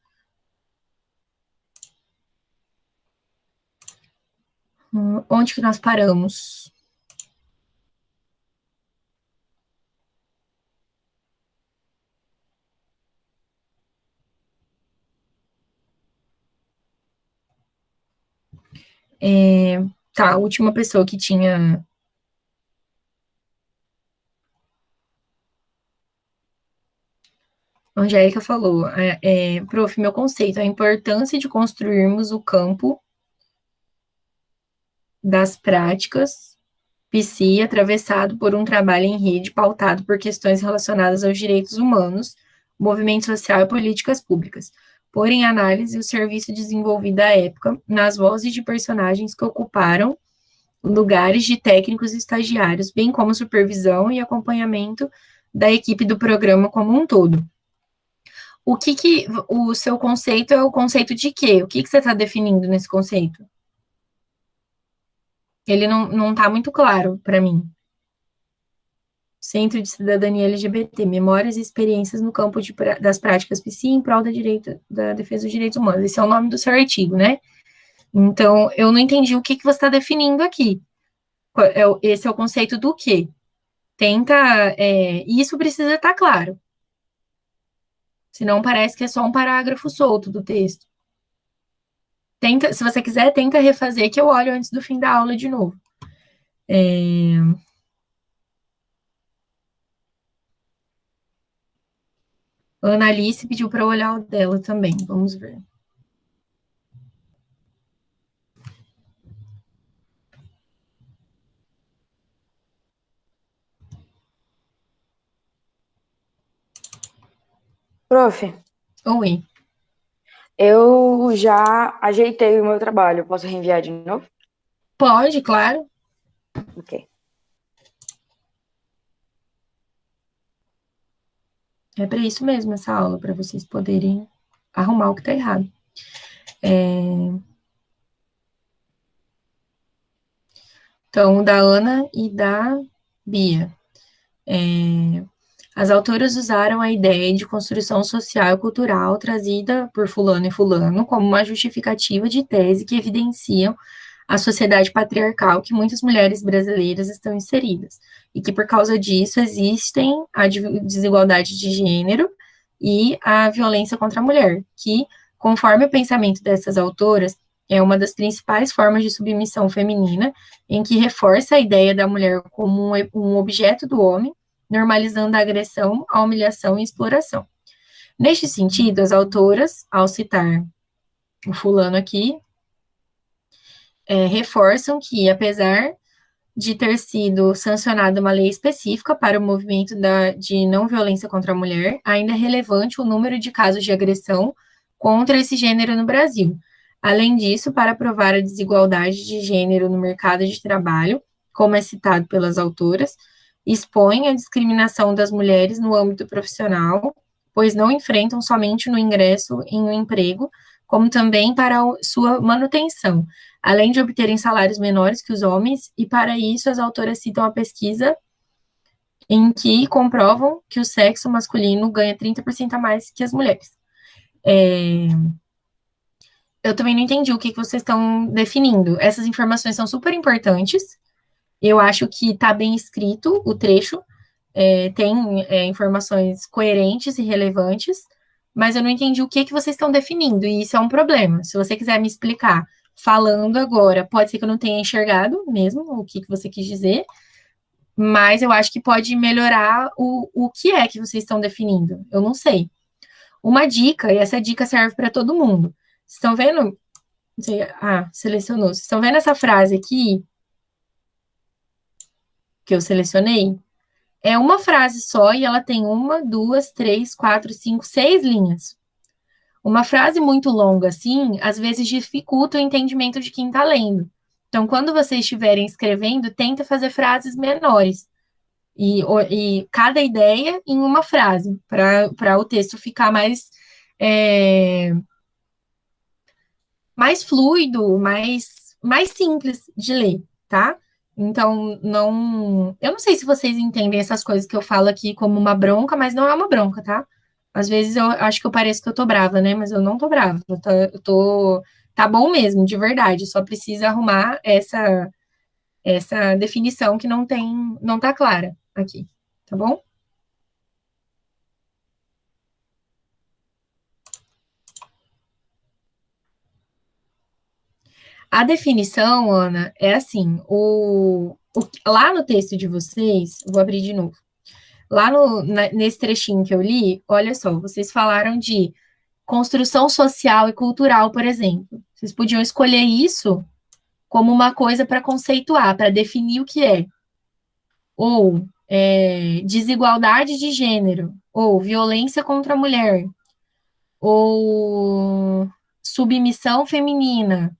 A: Onde que nós paramos? Tá, a última pessoa que tinha. A Angélica falou, prof, meu conceito, a importância de construirmos o campo das práticas psi atravessado por um trabalho em rede pautado por questões relacionadas aos direitos humanos, movimento social e políticas públicas. Pôr em análise o serviço desenvolvido à época nas vozes de personagens que ocuparam lugares de técnicos e estagiários, bem como supervisão e acompanhamento da equipe do programa como um todo. O seu conceito é o conceito de quê? O que você está definindo nesse conceito? Ele não está muito claro para mim. Centro de Cidadania LGBT, Memórias e Experiências no Campo das Práticas PSI em prol da defesa dos direitos humanos. Esse é o nome do seu artigo, né? Então, eu não entendi o que você está definindo aqui. Esse é o conceito do quê? Isso precisa estar claro. Senão parece que é só um parágrafo solto do texto. Se você quiser, tenta refazer, que eu olho antes do fim da aula de novo. Ana Alice pediu para eu olhar o dela também. Vamos ver.
H: Prof,
A: Oi.
H: eu já ajeitei o meu trabalho. Posso reenviar de novo?
A: Pode, claro.
H: Ok.
A: É para isso mesmo essa aula, para vocês poderem arrumar o que está errado. Então, da Ana e da Bia. As autoras usaram a ideia de construção social e cultural trazida por fulano e fulano como uma justificativa de tese que evidenciam a sociedade patriarcal que muitas mulheres brasileiras estão inseridas, e que por causa disso existem a desigualdade de gênero e a violência contra a mulher, que, conforme o pensamento dessas autoras, é uma das principais formas de submissão feminina, em que reforça a ideia da mulher como um objeto do homem, normalizando a agressão, a humilhação e a exploração. Neste sentido, as autoras, ao citar o fulano aqui, reforçam que, apesar de ter sido sancionada uma lei específica para o movimento de não violência contra a mulher, ainda é relevante o número de casos de agressão contra esse gênero no Brasil. Além disso, para provar a desigualdade de gênero no mercado de trabalho, como é citado pelas autoras, expõe a discriminação das mulheres no âmbito profissional, pois não enfrentam somente no ingresso em um emprego, como também para sua manutenção, além de obterem salários menores que os homens, e para isso as autoras citam a pesquisa em que comprovam que o sexo masculino ganha 30% a mais que as mulheres. Eu também não entendi o que vocês estão definindo. Essas informações são super importantes. Eu acho que está bem escrito o trecho, tem informações coerentes e relevantes, mas eu não entendi o que vocês estão definindo, e isso é um problema. Se você quiser me explicar falando agora, pode ser que eu não tenha enxergado mesmo o que você quis dizer, mas eu acho que pode melhorar o que é que vocês estão definindo. Eu não sei. Uma dica, e essa dica serve para todo mundo. Vocês estão vendo? Não sei, selecionou. Vocês estão vendo essa frase aqui que eu selecionei? É uma frase só e ela tem 1, 2, 3, 4, 5, 6 linhas. Uma frase muito longa, assim, às vezes dificulta o entendimento de quem está lendo. Então, quando vocês estiverem escrevendo, tenta fazer frases menores. E cada ideia em uma frase, para o texto ficar mais mais fluido, mais simples de ler, tá? Então, eu não sei se vocês entendem essas coisas que eu falo aqui como uma bronca, mas não é uma bronca, tá? Às vezes eu acho que eu pareço que eu tô brava, né? Mas eu não tô brava. Tá bom mesmo, de verdade. Só precisa arrumar essa definição que não tá clara aqui, tá bom? A definição, Ana, é assim, lá no texto de vocês, vou abrir de novo. Lá nesse trechinho que eu li, olha só, vocês falaram de construção social e cultural, por exemplo. Vocês podiam escolher isso como uma coisa para conceituar, para definir o que é. Ou desigualdade de gênero, ou violência contra a mulher, ou submissão feminina.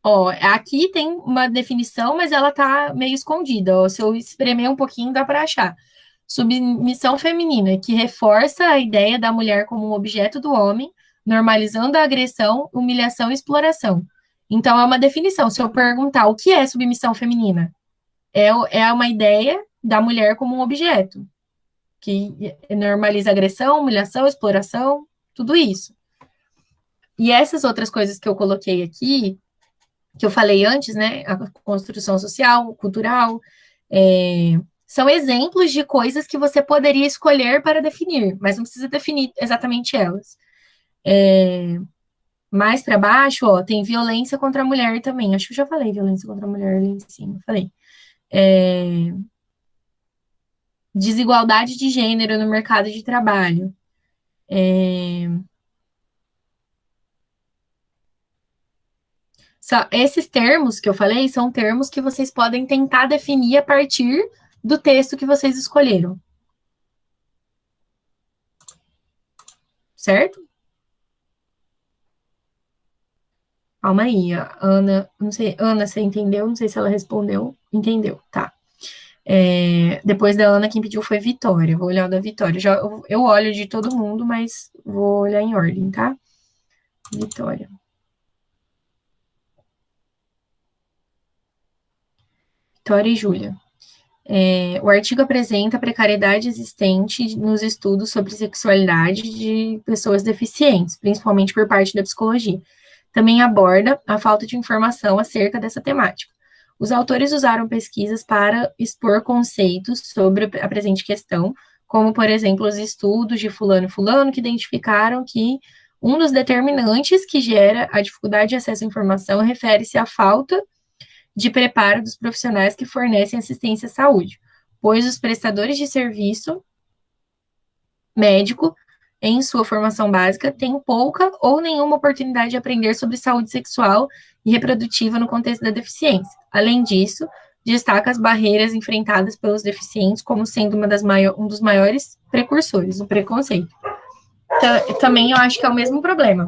A: Ó, aqui tem uma definição, mas ela tá meio escondida. Ó, se eu espremer um pouquinho, dá para achar. Submissão feminina, que reforça a ideia da mulher como um objeto do homem, normalizando a agressão, humilhação e exploração. Então, é uma definição. Se eu perguntar o que é submissão feminina, é uma ideia da mulher como um objeto, que normaliza agressão, humilhação, exploração, tudo isso. E essas outras coisas que eu coloquei aqui, que eu falei antes, né? A construção social, cultural, são exemplos de coisas que você poderia escolher para definir, mas não precisa definir exatamente elas. Mais para baixo, ó, tem violência contra a mulher também. Acho que eu já falei violência contra a mulher ali em cima. Falei. Desigualdade de gênero no mercado de trabalho. Esses termos que eu falei são termos que vocês podem tentar definir a partir do texto que vocês escolheram. Certo? Calma aí, a Ana, não sei, Ana, você entendeu? Não sei se ela respondeu. Entendeu, tá. Depois da Ana, quem pediu foi Vitória. Vou olhar o da Vitória. Eu olho de todo mundo, mas vou olhar em ordem, tá? Vitória. Vitória e Júlia. O artigo apresenta a precariedade existente nos estudos sobre sexualidade de pessoas deficientes, principalmente por parte da psicologia. Também aborda a falta de informação acerca dessa temática. Os autores usaram pesquisas para expor conceitos sobre a presente questão, como, por exemplo, os estudos de fulano e fulano, que identificaram que um dos determinantes que gera a dificuldade de acesso à informação refere-se à falta de preparo dos profissionais que fornecem assistência à saúde, pois os prestadores de serviço médico, em sua formação básica, têm pouca ou nenhuma oportunidade de aprender sobre saúde sexual e reprodutiva no contexto da deficiência. Além disso, destaca as barreiras enfrentadas pelos deficientes como sendo um dos maiores precursores, o preconceito. Também eu acho que é o mesmo problema.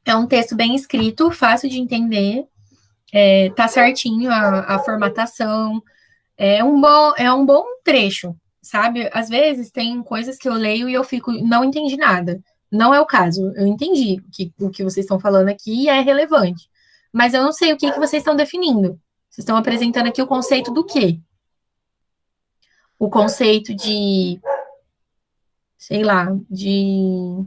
A: É um texto bem escrito, fácil de entender, tá certinho a formatação, é um bom trecho, sabe? Às vezes tem coisas que eu leio e eu fico, não entendi nada. Não é o caso, eu entendi o que vocês estão falando aqui e é relevante. Mas eu não sei o que vocês estão definindo. Vocês estão apresentando aqui o conceito do quê? O conceito de, sei lá, de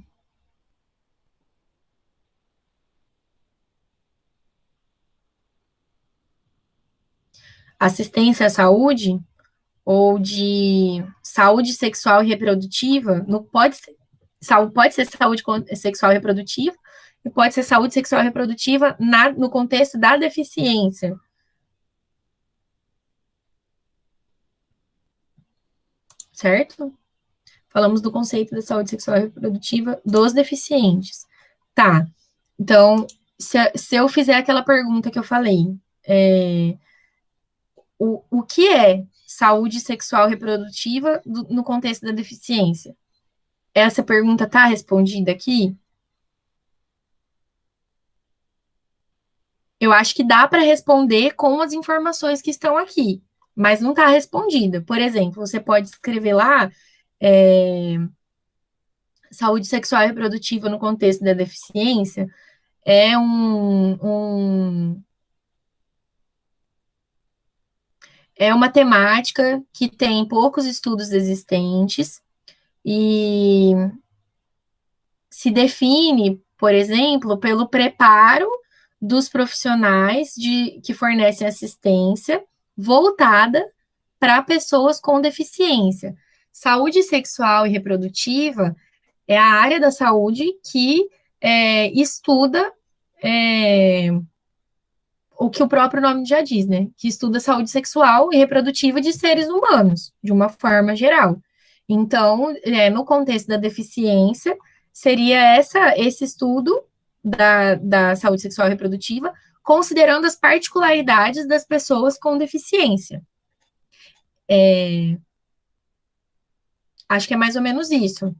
A: assistência à saúde ou de saúde sexual e reprodutiva, não pode ser saúde sexual e reprodutiva e pode ser saúde sexual e reprodutiva no contexto da deficiência. Certo? Falamos do conceito da saúde sexual e reprodutiva dos deficientes. Tá. Então, se eu fizer aquela pergunta que eu falei, o que é saúde sexual e reprodutiva no contexto da deficiência? Essa pergunta está respondida aqui? Eu acho que dá para responder com as informações que estão aqui, mas não está respondida. Por exemplo, você pode escrever lá saúde sexual e reprodutiva no contexto da deficiência é é uma temática que tem poucos estudos existentes e se define, por exemplo, pelo preparo dos profissionais que fornecem assistência voltada para pessoas com deficiência. Saúde sexual e reprodutiva é a área da saúde que estuda o que o próprio nome já diz, né? Que estuda saúde sexual e reprodutiva de seres humanos, de uma forma geral. Então, no contexto da deficiência, seria esse estudo da saúde sexual e reprodutiva, considerando as particularidades das pessoas com deficiência. Acho que é mais ou menos isso.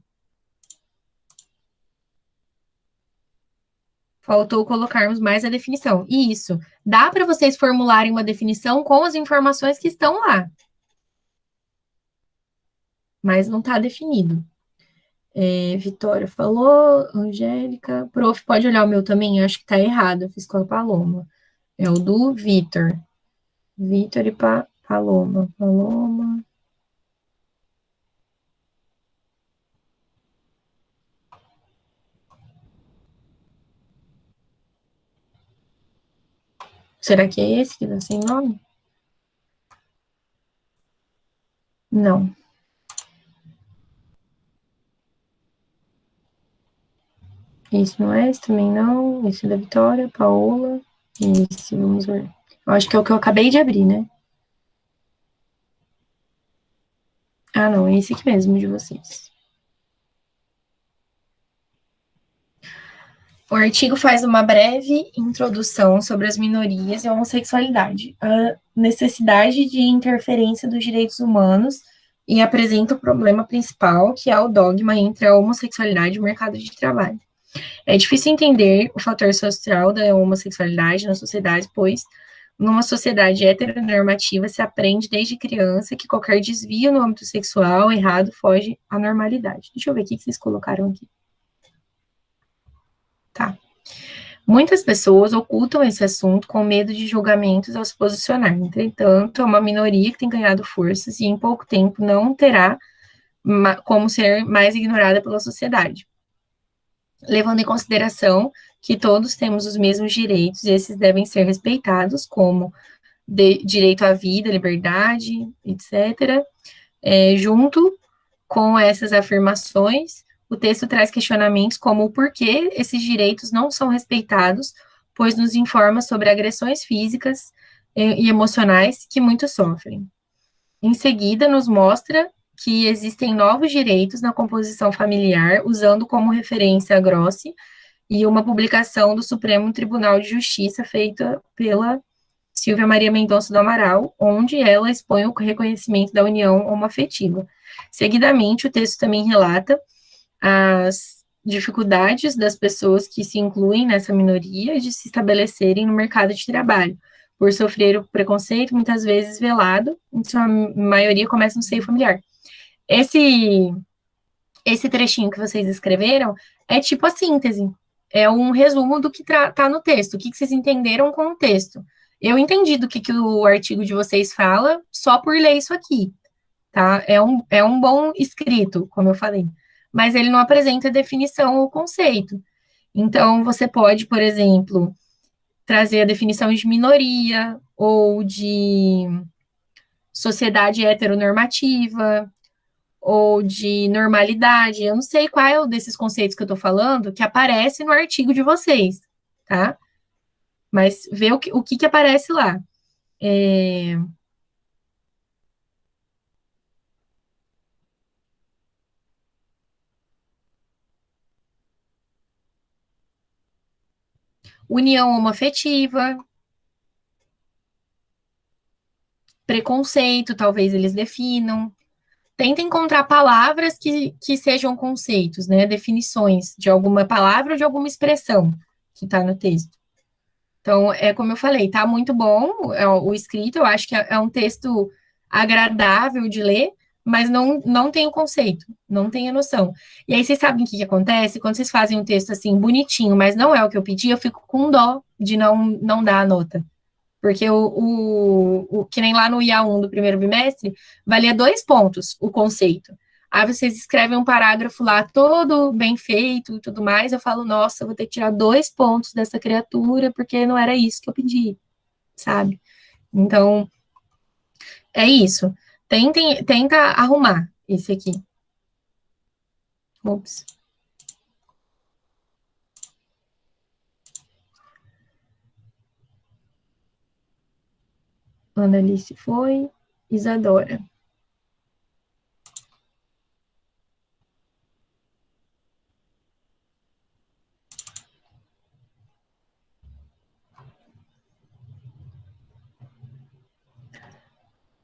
A: Faltou colocarmos mais a definição. Isso. Dá para vocês formularem uma definição com as informações que estão lá. Mas não está definido. Vitória falou, Angélica. Prof, pode olhar o meu também? Acho que está errado. Eu fiz com a Paloma. É o do Vitor. Vitor e Paloma. Paloma. Será que é esse que dá sem nome? Não. Esse não é, esse também não. Esse é da Vitória, Paola. Esse, vamos ver. Eu acho que é o que eu acabei de abrir, né? Ah, não, é esse aqui mesmo, de vocês. O artigo faz uma breve introdução sobre as minorias e a homossexualidade, a necessidade de interferência dos direitos humanos e apresenta o problema principal, que é o dogma entre a homossexualidade e o mercado de trabalho. É difícil entender o fator social da homossexualidade na sociedade, pois numa sociedade heteronormativa se aprende desde criança que qualquer desvio no âmbito sexual errado foge à normalidade. Deixa eu ver o que vocês colocaram aqui. Tá. Muitas pessoas ocultam esse assunto com medo de julgamentos ao se posicionar. Entretanto, é uma minoria que tem ganhado forças e em pouco tempo não terá como ser mais ignorada pela sociedade. Levando em consideração que todos temos os mesmos direitos e esses devem ser respeitados, como direito à vida, liberdade, etc. Junto com essas afirmações, o texto traz questionamentos como o porquê esses direitos não são respeitados, pois nos informa sobre agressões físicas e emocionais que muitos sofrem. Em seguida, nos mostra que existem novos direitos na composição familiar, usando como referência a Grossi e uma publicação do Supremo Tribunal de Justiça feita pela Silvia Maria Mendonça do Amaral, onde ela expõe o reconhecimento da união homoafetiva. Seguidamente, o texto também relata as dificuldades das pessoas que se incluem nessa minoria de se estabelecerem no mercado de trabalho, por sofrer o preconceito, muitas vezes velado, em sua maioria começa no seio familiar. Esse trechinho que vocês escreveram é tipo a síntese, é um resumo do que tá no texto, o que vocês entenderam com o texto. Eu entendi do que o artigo de vocês fala só por ler isso aqui, tá? É um bom escrito, como eu falei, mas ele não apresenta definição ou conceito. Então, você pode, por exemplo, trazer a definição de minoria ou de sociedade heteronormativa ou de normalidade. Eu não sei qual é desses conceitos que eu estou falando que aparece no artigo de vocês, tá? Mas vê o que aparece lá. União homoafetiva, preconceito, talvez eles definam. Tenta encontrar palavras que sejam conceitos, né? Definições de alguma palavra ou de alguma expressão que está no texto. Então, como eu falei, tá muito bom o escrito, eu acho que é um texto agradável de ler, mas não tem o conceito, não tem a noção. E aí, vocês sabem o que acontece? Quando vocês fazem um texto assim, bonitinho, mas não é o que eu pedi, eu fico com dó de não dar a nota. Porque que nem lá no IA1 do primeiro bimestre, valia 2 pontos o conceito. Aí vocês escrevem um parágrafo lá todo bem feito e tudo mais, eu falo, nossa, eu vou ter que tirar 2 pontos dessa criatura, porque não era isso que eu pedi, sabe? Então, é isso. Tenta arrumar esse aqui. Ops. Annalice foi. Isadora.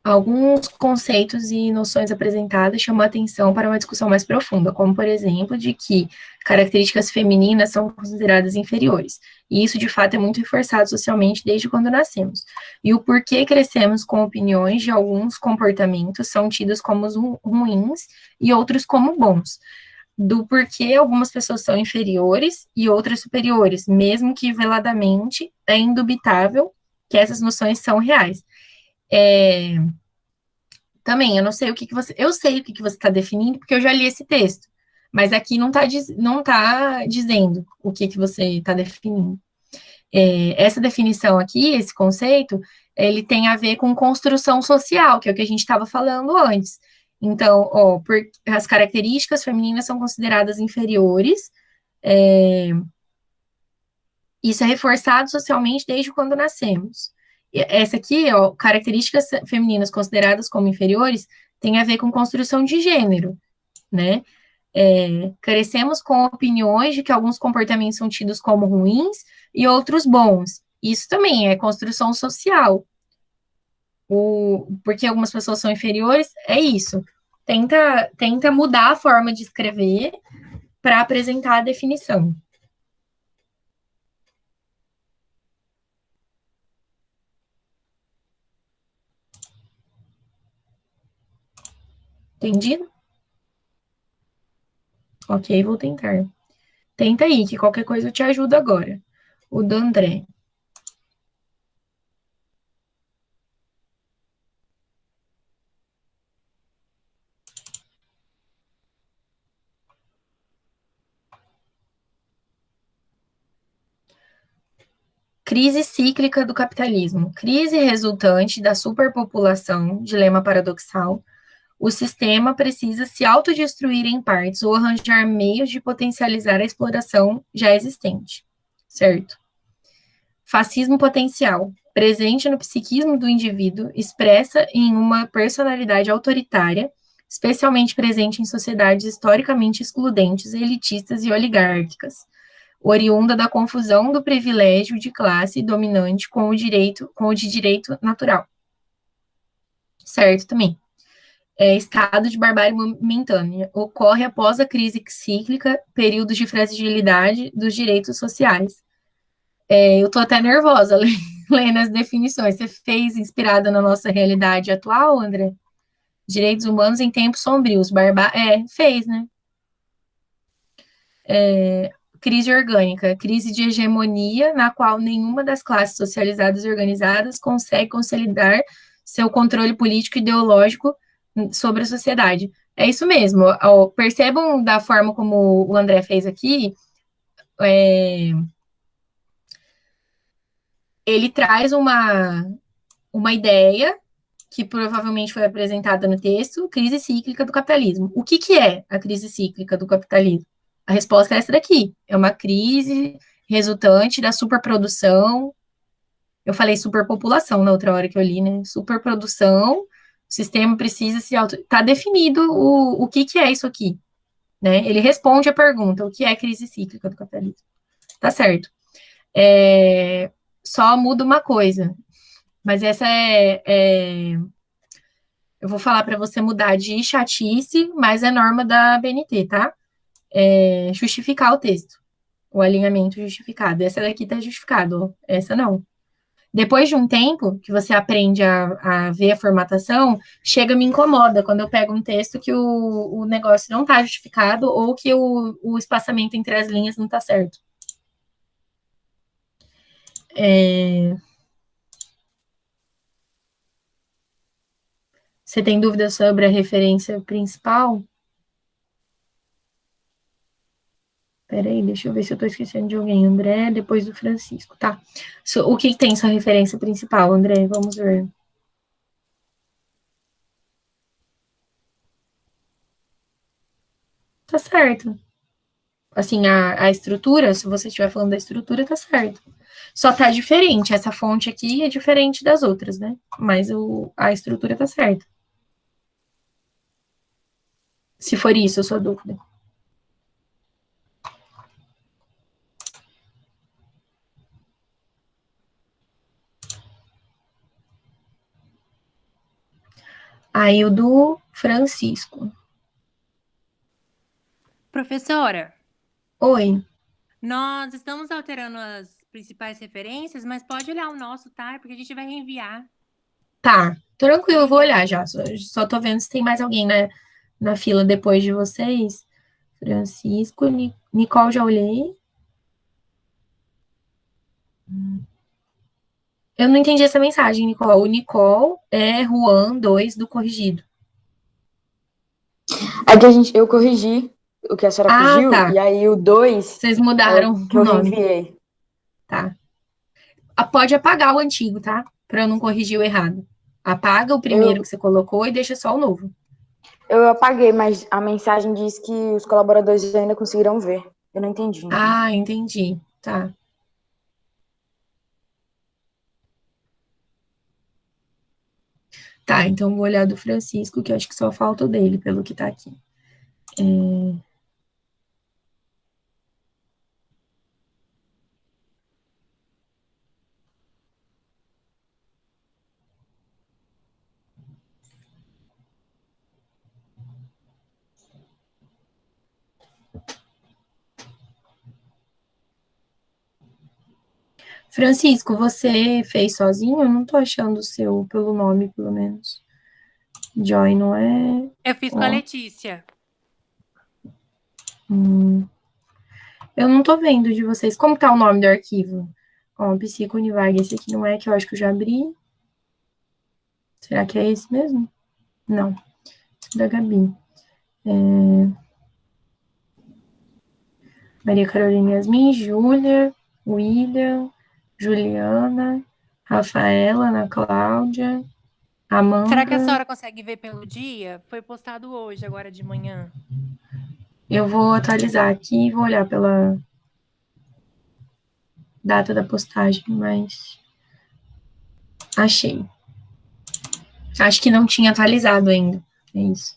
A: Alguns conceitos e noções apresentadas chamam a atenção para uma discussão mais profunda, como, por exemplo, de que características femininas são consideradas inferiores. E isso, de fato, é muito reforçado socialmente desde quando nascemos. E o porquê crescemos com opiniões de alguns comportamentos são tidos como ruins e outros como bons. Do porquê algumas pessoas são inferiores e outras superiores, mesmo que veladamente é indubitável que essas noções são reais. Também, eu não sei o que você... Eu sei o que você está definindo, porque eu já li esse texto. Mas aqui não tá dizendo o que você está definindo. Essa definição aqui, esse conceito, ele tem a ver com construção social, que é o que a gente estava falando antes. Então, as características femininas são consideradas inferiores. Isso é reforçado socialmente desde quando nascemos. Essa aqui, características femininas consideradas como inferiores, tem a ver com construção de gênero, né? Crescemos com opiniões de que alguns comportamentos são tidos como ruins e outros bons. Isso também é construção social. Porque algumas pessoas são inferiores, é isso. Tenta mudar a forma de escrever para apresentar a definição. Entendido? Ok, vou tentar. Tenta aí, que qualquer coisa eu te ajudo agora. O do André. Crise cíclica do capitalismo. Crise resultante da superpopulação, dilema paradoxal. O sistema precisa se autodestruir em partes ou arranjar meios de potencializar a exploração já existente. Certo? Fascismo potencial. Presente no psiquismo do indivíduo, expressa em uma personalidade autoritária, especialmente presente em sociedades historicamente excludentes, elitistas e oligárquicas, oriunda da confusão do privilégio de classe dominante com o de direito natural. Certo também. Estado de barbárie momentânea. Ocorre após a crise cíclica, períodos de fragilidade dos direitos sociais. Eu tô até nervosa lendo as definições. Você fez inspirada na nossa realidade atual, André? Direitos humanos em tempos sombrios. Fez, né? Crise orgânica. Crise de hegemonia, na qual nenhuma das classes socializadas e organizadas consegue consolidar seu controle político e ideológico sobre a sociedade. É isso mesmo. Percebam da forma como o André fez aqui, ele traz uma ideia que provavelmente foi apresentada no texto, crise cíclica do capitalismo. O que é a crise cíclica do capitalismo? A resposta é essa daqui. É uma crise resultante da superprodução. Eu falei superpopulação na outra hora que eu li, né? Superprodução, o sistema precisa se Está definido o que é isso aqui, né? Ele responde a pergunta, o que é crise cíclica do capitalismo? Tá certo. Só muda uma coisa, mas essa eu vou falar para você mudar de chatice, mas é norma da BNT, tá? Justificar o texto, o alinhamento justificado. Essa daqui tá justificado, essa não. Depois de um tempo que você aprende a ver a formatação, me incomoda quando eu pego um texto que o negócio não está justificado ou que o espaçamento entre as linhas não está certo. Você tem dúvida sobre a referência principal? Peraí, deixa eu ver se eu estou esquecendo de alguém. André, depois do Francisco, tá? O que tem sua referência principal, André? Vamos ver. Tá certo. Assim, a estrutura, se você estiver falando da estrutura, tá certo. Só tá diferente. Essa fonte aqui é diferente das outras, né? Mas a estrutura tá certa. Se for isso a sua dúvida. Aí o do Francisco.
I: Professora,
A: Oi.
I: nós estamos alterando as principais referências, mas pode olhar o nosso, tá? Porque a gente vai reenviar.
A: Tá, tranquilo, eu vou olhar já. Só tô vendo se tem mais alguém na fila depois de vocês. Francisco, Nicole, já olhei. Eu não entendi essa mensagem, Nicole. O Nicole é Juan 2 do corrigido.
H: É que eu corrigi o que a senhora pediu,
A: tá.
H: e aí o 2
A: Vocês mudaram
H: que
A: o
H: eu
A: nome.
H: reenviei.
A: Tá. Pode apagar o antigo, tá? Pra eu não corrigir o errado. Apaga o primeiro que você colocou e deixa só o novo.
H: Eu apaguei, mas a mensagem diz que os colaboradores ainda conseguirão ver. Eu não entendi.
A: Ah, entendi. Tá. Tá, então vou olhar do Francisco, que eu acho que só falta o dele, pelo que tá aqui. Francisco, você fez sozinho? Eu não tô achando o seu pelo nome, pelo menos. Joy, não é?
I: Eu fiz com a Letícia.
A: Eu não tô vendo de vocês. Como tá o nome do arquivo? Ó, Psico Univague, esse aqui não é, que eu acho que eu já abri. Será que é esse mesmo? Não. Esse da Gabi. Maria Carolina Yasmin, Júlia, William, Juliana, Rafaela, Ana Cláudia, Amanda.
I: Será que a senhora consegue ver pelo dia? Foi postado hoje, agora de manhã.
A: Eu vou atualizar aqui e vou olhar pela data da postagem, mas achei. Acho que não tinha atualizado ainda. É isso.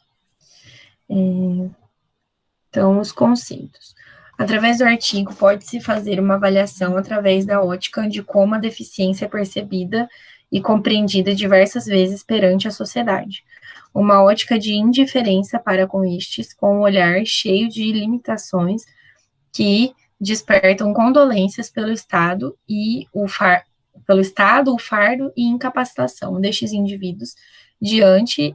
A: Então, os conceitos. Através do artigo, pode-se fazer uma avaliação através da ótica de como a deficiência é percebida e compreendida diversas vezes perante a sociedade. Uma ótica de indiferença para com estes, com um olhar cheio de limitações que despertam condolências pelo Estado o fardo e incapacitação destes indivíduos diante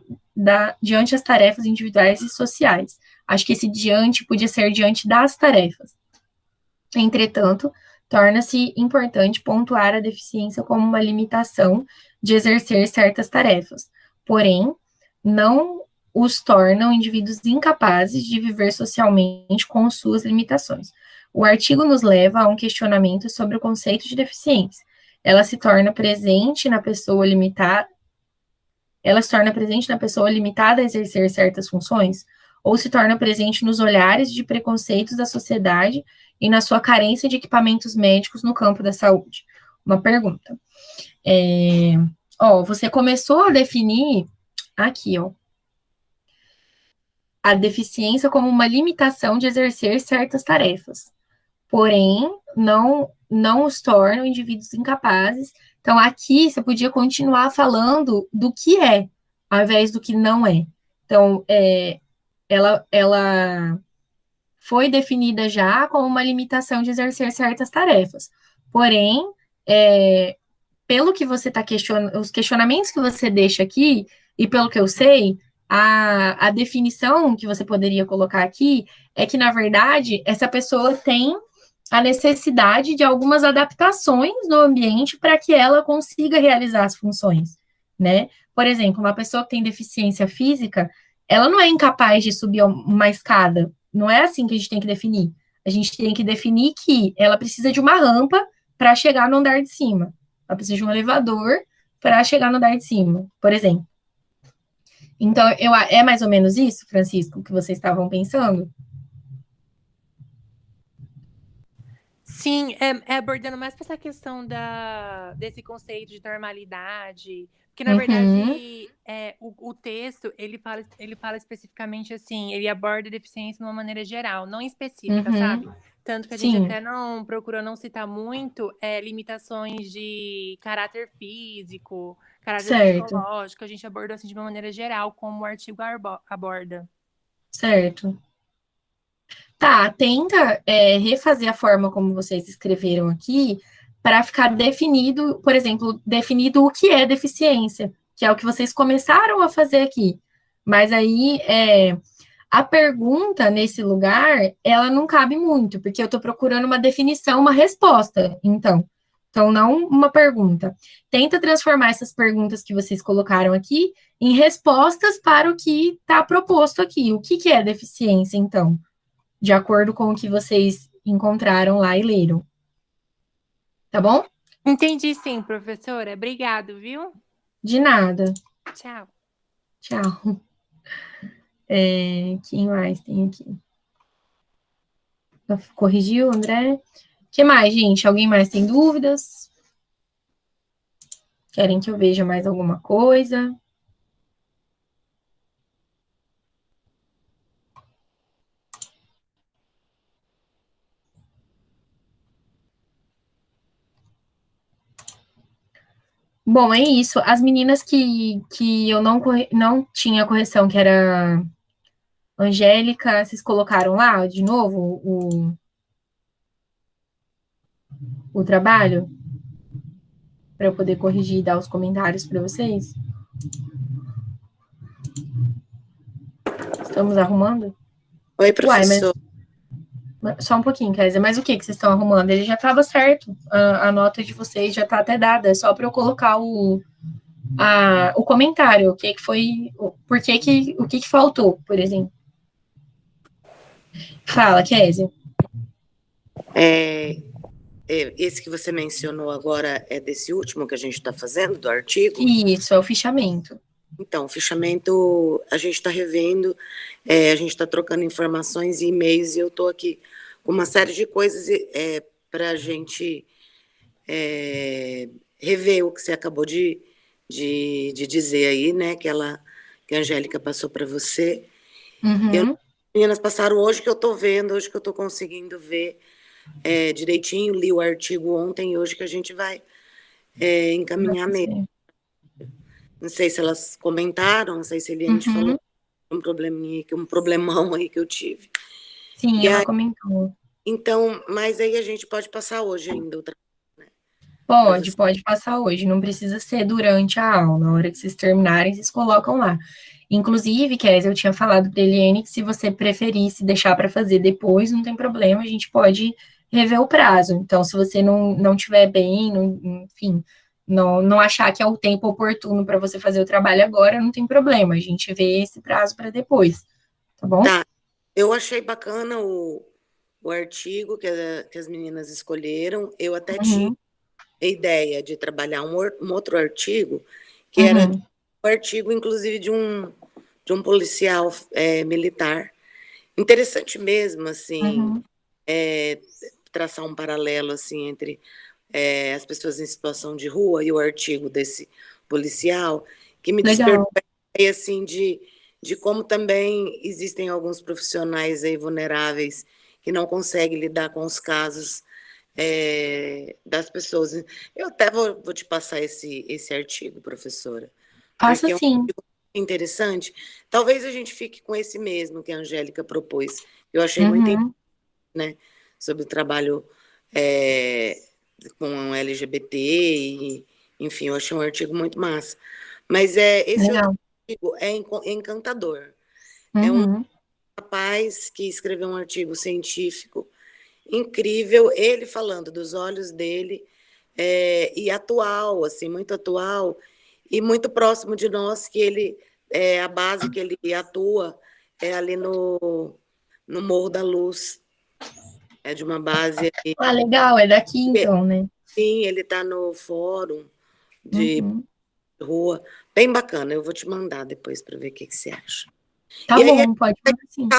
A: as tarefas individuais e sociais. Acho que esse diante podia ser diante das tarefas. Entretanto, torna-se importante pontuar a deficiência como uma limitação de exercer certas tarefas, porém, não os tornam indivíduos incapazes de viver socialmente com suas limitações. O artigo nos leva a um questionamento sobre o conceito de deficiência. Ela se torna presente na pessoa limitada a exercer certas funções, ou se torna presente nos olhares de preconceitos da sociedade e na sua carência de equipamentos médicos no campo da saúde. Uma pergunta. Você começou a definir aqui, a deficiência como uma limitação de exercer certas tarefas, porém, não os tornam indivíduos incapazes. Então, aqui você podia continuar falando do que é, ao invés do que não é. Então, ela foi definida já como uma limitação de exercer certas tarefas. Porém, pelo que você está questionando, os questionamentos que você deixa aqui, e pelo que eu sei, a definição que você poderia colocar aqui é que, na verdade, essa pessoa tem a necessidade de algumas adaptações no ambiente para que ela consiga realizar as funções, né? Por exemplo, uma pessoa que tem deficiência física, ela não é incapaz de subir uma escada. Não é assim que a gente tem que definir. A gente tem que definir que ela precisa de uma rampa para chegar no andar de cima. Ela precisa de um elevador para chegar no andar de cima, por exemplo. Então, é mais ou menos isso, Francisco, que vocês estavam pensando?
I: Sim, é abordando mais para essa questão desse conceito de normalidade, porque, na verdade, o texto, ele fala especificamente assim, ele aborda a deficiência de uma maneira geral, não específica, sabe? Tanto que a gente até não procurou não citar muito limitações de caráter físico, caráter psicológico, a gente abordou assim de uma maneira geral, como o artigo aborda.
A: Certo. Tá, tenta refazer a forma como vocês escreveram aqui para ficar definido, por exemplo, definido o que é deficiência, que é o que vocês começaram a fazer aqui. Mas aí a pergunta nesse lugar, ela não cabe muito, porque eu estou procurando uma definição, uma resposta, então. Então, não uma pergunta. Tenta transformar essas perguntas que vocês colocaram aqui em respostas para o que está proposto aqui. O que é deficiência, então? De acordo com o que vocês encontraram lá e leram. Tá bom?
I: Entendi sim, professora. Obrigado, viu?
A: De nada.
I: Tchau.
A: Tchau. Quem mais tem aqui? Corrigiu, André? O que mais, gente? Alguém mais tem dúvidas? Querem que eu veja mais alguma coisa? Bom, é isso. As meninas que eu não tinha correção, que era Angélica, vocês colocaram lá de novo o trabalho? Para eu poder corrigir e dar os comentários para vocês? Estamos arrumando?
J: Oi, professor.
A: Só um pouquinho, Kézia. Mas o que vocês estão arrumando? Ele já estava certo. A nota de vocês já está até dada. É só para eu colocar o comentário. O que foi... o que faltou, por exemplo. Fala, Kézia.
J: Esse que você mencionou agora é desse último que a gente está fazendo, do artigo?
A: Isso, é o fichamento.
J: Então, o fichamento a gente está revendo, a gente está trocando informações e e-mails, e eu estou aqui com uma série de coisas para a gente rever o que você acabou de dizer aí, né, que a Angélica passou para você.
A: Uhum.
J: As meninas passaram hoje que eu estou vendo, hoje que eu estou conseguindo ver direitinho, li o artigo ontem e hoje que a gente vai encaminhar mesmo. Não sei se elas comentaram, não sei se a Eliane falou um probleminha, um problemão aí que eu tive.
A: Sim, ela comentou.
J: Então, mas aí a gente pode passar hoje ainda outra coisa,
A: né? Pode passar hoje, não precisa ser durante a aula, na hora que vocês terminarem, vocês colocam lá. Inclusive, Kézia, eu tinha falado para a Eliane que se você preferisse deixar para fazer depois, não tem problema, a gente pode rever o prazo. Então, se você não estiver bem, enfim, não achar que é o tempo oportuno para você fazer o trabalho agora, não tem problema, a gente vê esse prazo para depois, tá bom?
J: Tá, eu achei bacana o artigo que as meninas escolheram, eu até tinha a ideia de trabalhar um outro artigo, que era o artigo, inclusive, de um policial militar. Interessante mesmo, assim, traçar um paralelo, assim, entre as pessoas em situação de rua e o artigo desse policial, que me despertou assim, de como também existem alguns profissionais aí vulneráveis que não conseguem lidar com os casos das pessoas. Eu até vou te passar esse artigo, professora.
A: Passa sim.
J: É um artigo interessante. Talvez a gente fique com esse mesmo que a Angélica propôs. Eu achei muito interessante, né? Sobre o trabalho com LGBT e, Enfim, eu achei um artigo muito massa. Mas esse
A: Legal.
J: artigo é encantador. É um rapaz que escreveu um artigo científico incrível, ele falando dos olhos dele, e atual, assim, muito atual, e muito próximo de nós, que ele, a base que ele atua é ali no Morro da Luz. É de uma base...
A: Ah, legal, é daqui então, né?
J: Sim, ele está no fórum de rua, bem bacana, eu vou te mandar depois para ver o que você acha.
A: Tá
J: E
A: bom,
J: aí,
A: pode mandar sim.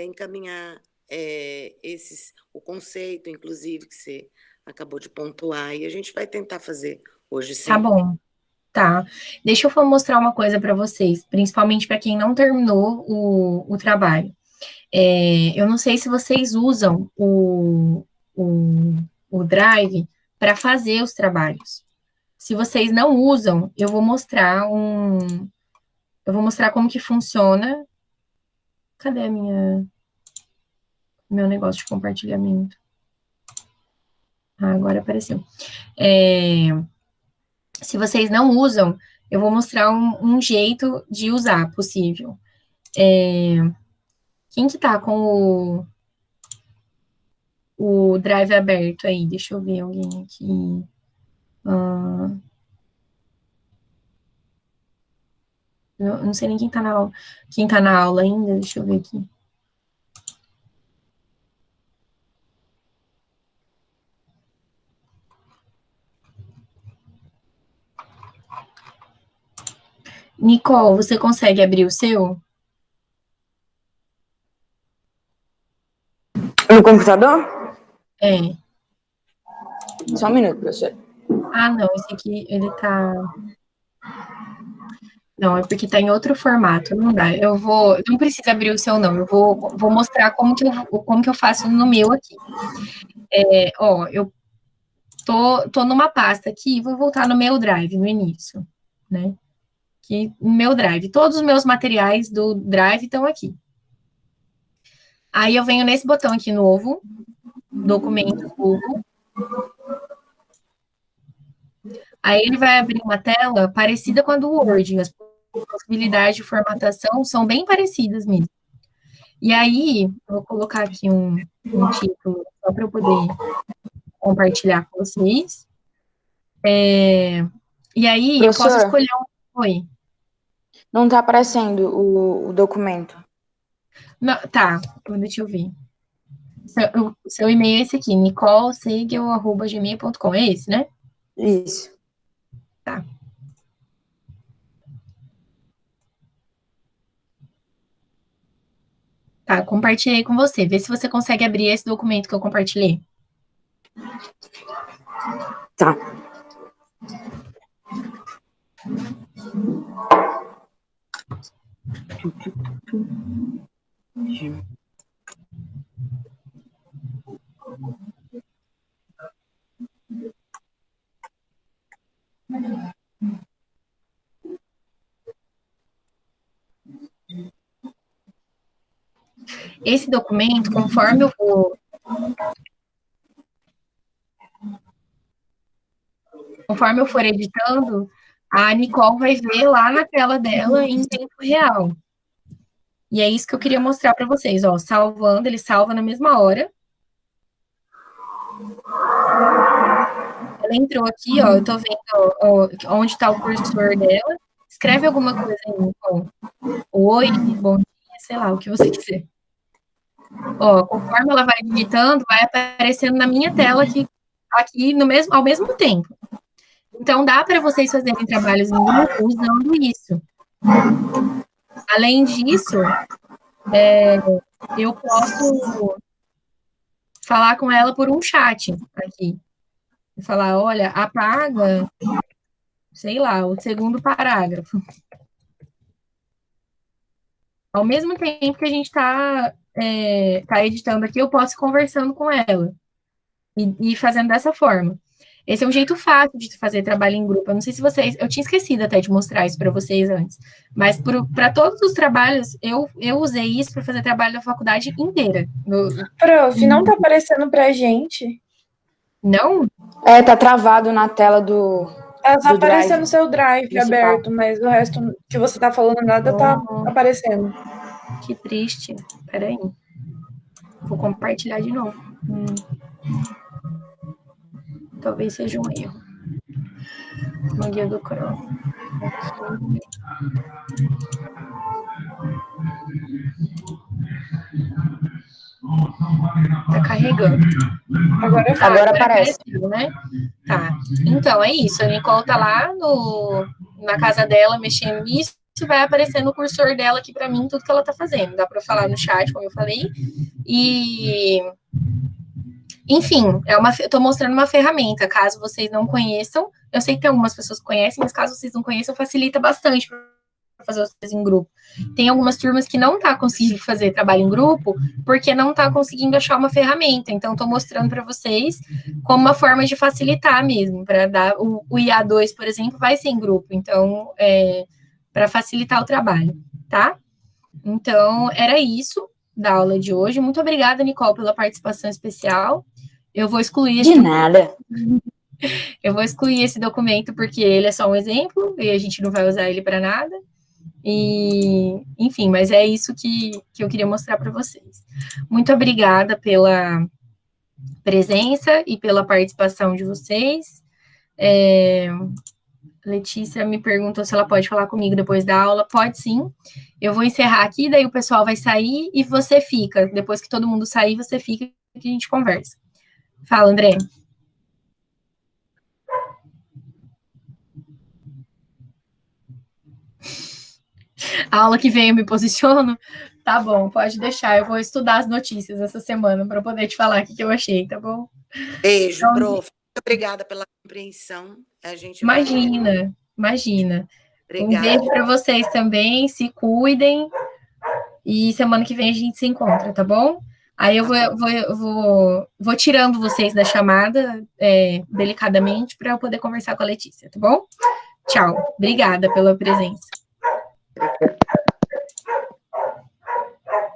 J: Encaminhar o conceito, inclusive, que você acabou de pontuar, e a gente vai tentar fazer hoje sim.
A: Tá bom, tá. Deixa eu mostrar uma coisa para vocês, principalmente para quem não terminou o trabalho. Eu não sei se vocês usam o Drive para fazer os trabalhos. Se vocês não usam, eu vou mostrar como que funciona. Cadê meu negócio de compartilhamento? Ah, agora apareceu. Se vocês não usam, eu vou mostrar um jeito de usar possível. Quem que tá com o Drive aberto aí? Deixa eu ver alguém aqui. Eu não sei nem quem tá na aula ainda, deixa eu ver aqui. Nicole, você consegue abrir o seu?
H: No computador?
A: É.
H: Só um minuto, professor.
A: Ah, não, esse aqui, ele tá... Não, é porque tá em outro formato, não dá. Não precisa abrir o seu, não. Eu vou mostrar como que eu faço no meu aqui. Eu tô numa pasta aqui, vou voltar no meu Drive, no início, né? Aqui, no meu Drive. Todos os meus materiais do Drive estão aqui. Aí eu venho nesse botão aqui novo, Documentos Google. Aí ele vai abrir uma tela parecida com a do Word. As possibilidades de formatação são bem parecidas mesmo. E aí, eu vou colocar aqui um título só para eu poder compartilhar com vocês. E aí,
H: Professor,
A: eu posso escolher Oi.
H: Não está aparecendo o documento.
A: Não, tá, deixa eu ver. Seu e-mail é esse aqui, nicolesegel@gmail.com, é esse, né?
H: Isso.
A: Tá. Tá, compartilhei com você. Vê se você consegue abrir esse documento que eu compartilhei.
H: Tá.
A: Esse documento, conforme eu for editando, a Nicole vai ver lá na tela dela em tempo real. E é isso que eu queria mostrar para vocês, ó, salvando, ele salva na mesma hora. Ela entrou aqui, ó, eu tô vendo ó, onde está o cursor dela. Escreve alguma coisa aí, Nicole. Oi, bom dia, sei lá, o que você quiser. Ó, conforme ela vai digitando, vai aparecendo na minha tela aqui ao mesmo tempo. Então, dá para vocês fazerem trabalhos em grupo usando isso. Além disso, eu posso falar com ela por um chat aqui. Falar, olha, apaga, sei lá, o segundo parágrafo. Ao mesmo tempo que a gente está editando aqui, eu posso ir conversando com ela e fazendo dessa forma. Esse é um jeito fácil de fazer trabalho em grupo. Eu não sei se vocês... Eu tinha esquecido até de mostrar isso para vocês antes. Mas para todos os trabalhos, eu usei isso para fazer trabalho da faculdade inteira.
E: Prof, não está aparecendo para a gente?
A: Não?
H: Tá travado na tela do
E: Só aparecendo
H: Drive
E: no seu Drive
H: principal.
E: aberto, mas o resto que você tá falando nada tá aparecendo.
A: Que triste. Peraí. Vou compartilhar de novo. Talvez seja um erro. No guia do Chrome. Tá carregando.
H: Agora aparece.
A: Né? Tá. Então, é isso. A Nicole tá lá na casa dela, mexendo nisso. Vai aparecer no cursor dela aqui para mim tudo que ela tá fazendo. Dá para falar no chat, como eu falei. E, enfim, eu tô mostrando uma ferramenta. Caso vocês não conheçam, eu sei que tem algumas pessoas que conhecem, mas caso vocês não conheçam, facilita bastante para fazer as coisas em grupo. Tem algumas turmas que não tá conseguindo fazer trabalho em grupo porque não tá conseguindo achar uma ferramenta. Então, tô mostrando para vocês como uma forma de facilitar mesmo, para dar o IA2, por exemplo, vai ser em grupo. Então, para facilitar o trabalho, tá? Então, era isso da aula de hoje. Muito obrigada, Nicole, pela participação especial. Eu vou excluir
H: De nada.
A: Eu vou excluir esse documento porque ele é só um exemplo e a gente não vai usar ele para nada. E, enfim, mas é isso que eu queria mostrar para vocês. Muito obrigada pela presença e pela participação de vocês. Letícia me perguntou se ela pode falar comigo depois da aula. Pode sim. Eu vou encerrar aqui, daí o pessoal vai sair e você fica. Depois que todo mundo sair, você fica e a gente conversa. Fala, André. A aula que vem eu me posiciono? Tá bom, pode deixar. Eu vou estudar as notícias essa semana para poder te falar o que eu achei, tá bom?
J: Beijo, então, prof. Muito obrigada pela compreensão. A gente
A: imagina. Obrigada. Um beijo para vocês também. Se cuidem. E semana que vem a gente se encontra, tá bom? Aí eu vou tirando vocês da chamada delicadamente para eu poder conversar com a Letícia, tá bom? Tchau. Obrigada pela presença.